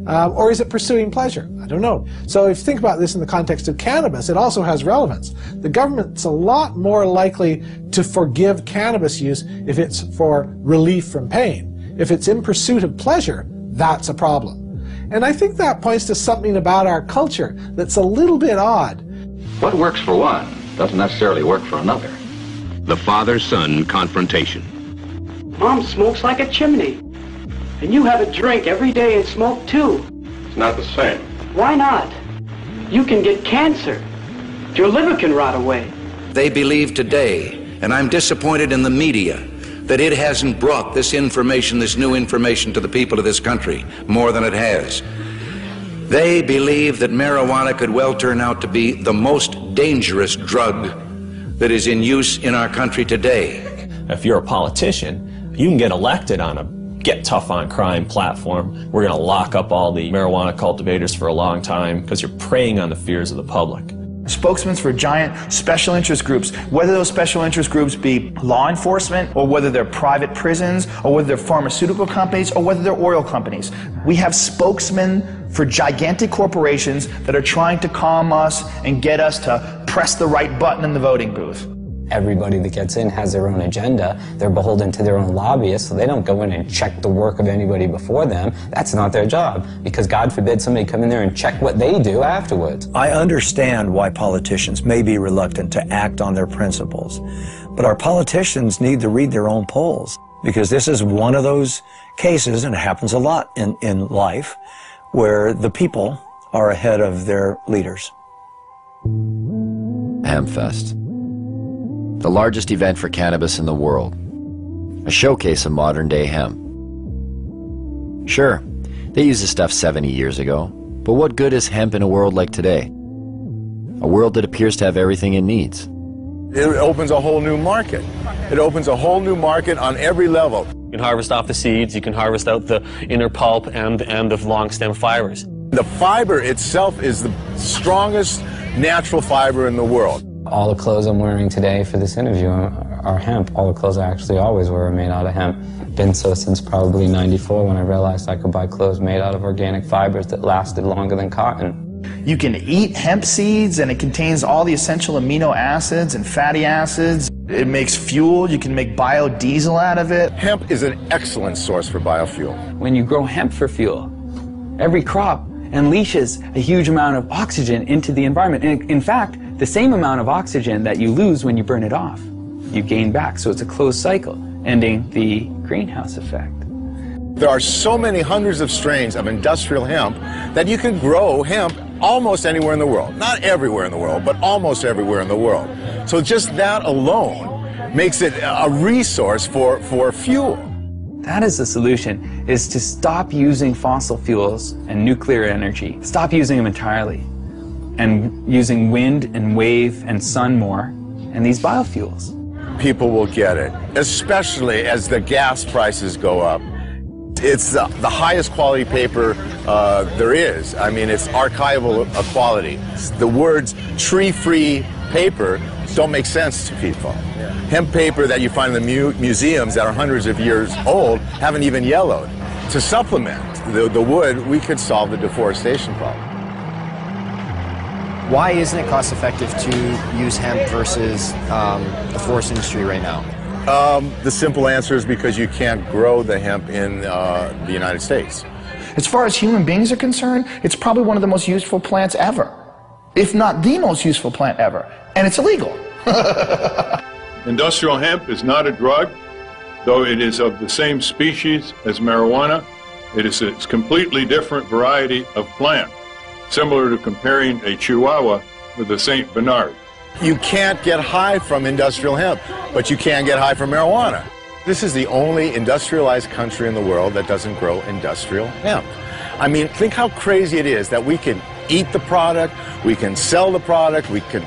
Or is it pursuing pleasure? I don't know. So if you think about this in the context of cannabis, it also has relevance. The government's a lot more likely to forgive cannabis use if it's for relief from pain. If it's in pursuit of pleasure, that's a problem. And I think that points to something about our culture that's a little bit odd. What works for one doesn't necessarily work for another. The father-son confrontation. Mom smokes like a chimney. And you have a drink every day and smoke too. It's not the same. Why not? You can get cancer. Your liver can rot away. They believe today, and I'm disappointed in the media, that it hasn't brought this information, this new information to the people of this country more than it has. They believe that marijuana could well turn out to be the most dangerous drug that is in use in our country today. If you're a politician, you can get elected on a get tough on crime platform. We're going to lock up all the marijuana cultivators for a long time because you're preying on the fears of the public. Spokesmen for giant special interest groups, whether those special interest groups be law enforcement, or whether they're private prisons, or whether they're pharmaceutical companies, or whether they're oil companies. We have spokesmen for gigantic corporations that are trying to calm us and get us to press the right button in the voting booth. Everybody that gets in has their own agenda. They're beholden to their own lobbyists, so they don't go in and check the work of anybody before them. That's not their job, because God forbid somebody come in there and check what they do afterwards. I understand why politicians may be reluctant to act on their principles, but our politicians need to read their own polls, because this is one of those cases, and it happens a lot in life, where the people are ahead of their leaders. Hempfest, the largest event for cannabis in the world, a showcase of modern-day hemp. Sure, they used this stuff 70 years ago, but what good is hemp in a world like today? A world that appears to have everything it needs. It opens a whole new market. It opens a whole new market on every level. You can harvest off the seeds, you can harvest out the inner pulp and the long stem fibers. The fiber itself is the strongest natural fiber in the world. All the clothes I'm wearing today for this interview are hemp. All the clothes I actually always wear are made out of hemp. Been so since probably '94, when I realized I could buy clothes made out of organic fibers that lasted longer than cotton. You can eat hemp seeds, and it contains all the essential amino acids and fatty acids. It makes fuel. You can make biodiesel out of it. Hemp is an excellent source for biofuel. When you grow hemp for fuel, every crop unleashes a huge amount of oxygen into the environment. And in fact, the same amount of oxygen that you lose when you burn it off, you gain back. So it's a closed cycle, ending the greenhouse effect. There are so many hundreds of strains of industrial hemp that you can grow hemp almost anywhere in the world. Not everywhere in the world, but almost everywhere in the world. So just that alone makes it a resource for fuel. That is the solution, is to stop using fossil fuels and nuclear energy. Stop using them entirely, and using wind and wave and sun more, and these biofuels. People will get it, especially as the gas prices go up. It's the highest quality paper there is. I mean, it's archival quality. The words tree-free paper don't make sense to people. Hemp paper that you find in the museums that are hundreds of years old haven't even yellowed. To supplement the wood, we could solve the deforestation problem. Why isn't it cost effective to use hemp versus the forest industry right now? The simple answer is because you can't grow the hemp in the United States. As far as human beings are concerned, it's probably one of the most useful plants ever, if not the most useful plant ever, and it's illegal. Industrial hemp is not a drug, though it is of the same species as marijuana. It is a completely different variety of plant, similar to comparing a Chihuahua with a St. Bernard. You can't get high from industrial hemp, but you can get high from marijuana. This is the only industrialized country in the world that doesn't grow industrial hemp. I mean, think how crazy it is that we can eat the product, we can sell the product, we can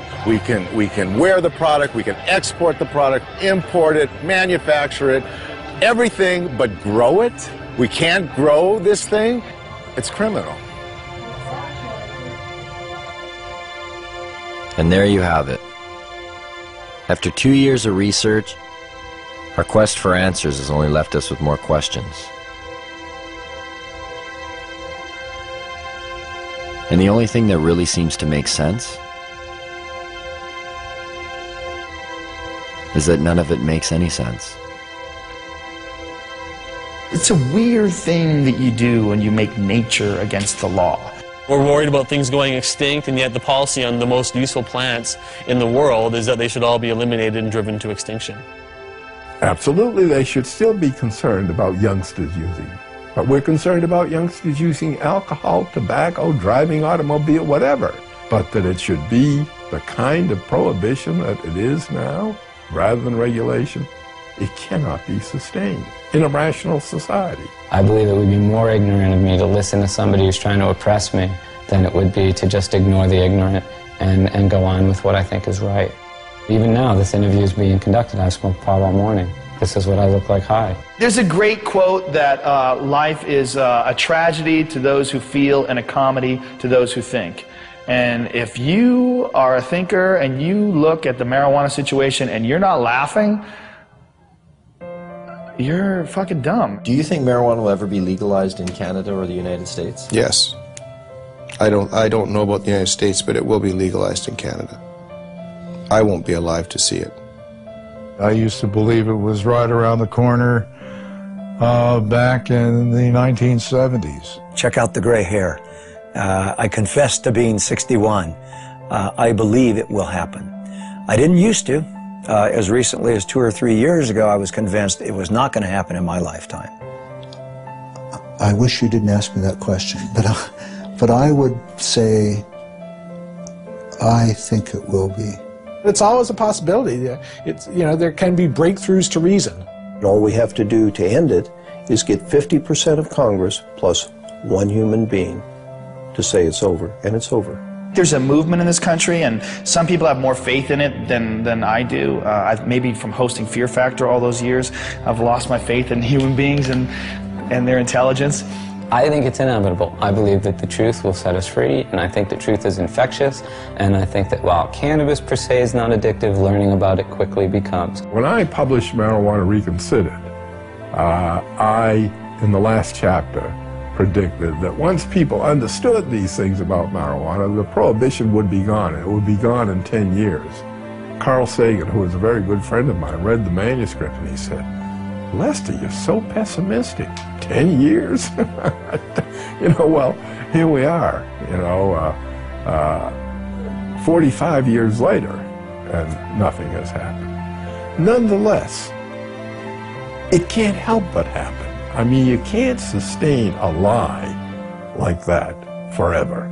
wear the product, we can export the product, import it, manufacture it, everything but grow it. We can't grow this thing. It's criminal. And there you have it. After 2 years of research, our quest for answers has only left us with more questions. And the only thing that really seems to make sense is that none of it makes any sense. It's a weird thing that you do when you make nature against the law. We're worried about things going extinct, and yet the policy on the most useful plants in the world is that they should all be eliminated and driven to extinction. Absolutely, they should still be concerned about youngsters using it. But we're concerned about youngsters using alcohol, tobacco, driving automobile, whatever. But that it should be the kind of prohibition that it is now, rather than regulation, it cannot be sustained in a rational society. I believe it would be more ignorant of me to listen to somebody who's trying to oppress me than it would be to just ignore the ignorant and go on with what I think is right. Even now, this interview is being conducted. I've smoked pot all morning. This is what I look like high. There's a great quote that life is a tragedy to those who feel and a comedy to those who think. And if you are a thinker and you look at the marijuana situation and you're not laughing, you're fucking dumb. Do you think marijuana will ever be legalized in Canada or the United States? Yes. I don't know about the United States, but it will be legalized in Canada. I won't be alive to see it. I used to believe it was right around the corner back in the 1970s. Check out the gray hair. I confess to being 61. I believe it will happen. I didn't used to. As recently as 2 or 3 years ago, I was convinced it was not going to happen in my lifetime. I wish you didn't ask me that question, but I would say I think it will be. It's always a possibility. It's, you know, there can be breakthroughs to reason. All we have to do to end it is get 50% of Congress plus one human being to say it's over, and it's over. There's a movement in this country, and some people have more faith in it than I do. Maybe from hosting Fear Factor all those years, I've lost my faith in human beings and their intelligence. I think it's inevitable. I believe that the truth will set us free, and I think the truth is infectious, and I think that while cannabis per se is not addictive, learning about it quickly becomes. When I published Marijuana Reconsidered, I, in the last chapter, predicted that once people understood these things about marijuana, the prohibition would be gone. It would be gone in 10 years. Carl Sagan, who was a very good friend of mine, read the manuscript and he said, "Lester, you're so pessimistic. 10 years?" You know, well, here we are, 45 years later, and nothing has happened. Nonetheless, it can't help but happen. I mean, you can't sustain a lie like that forever.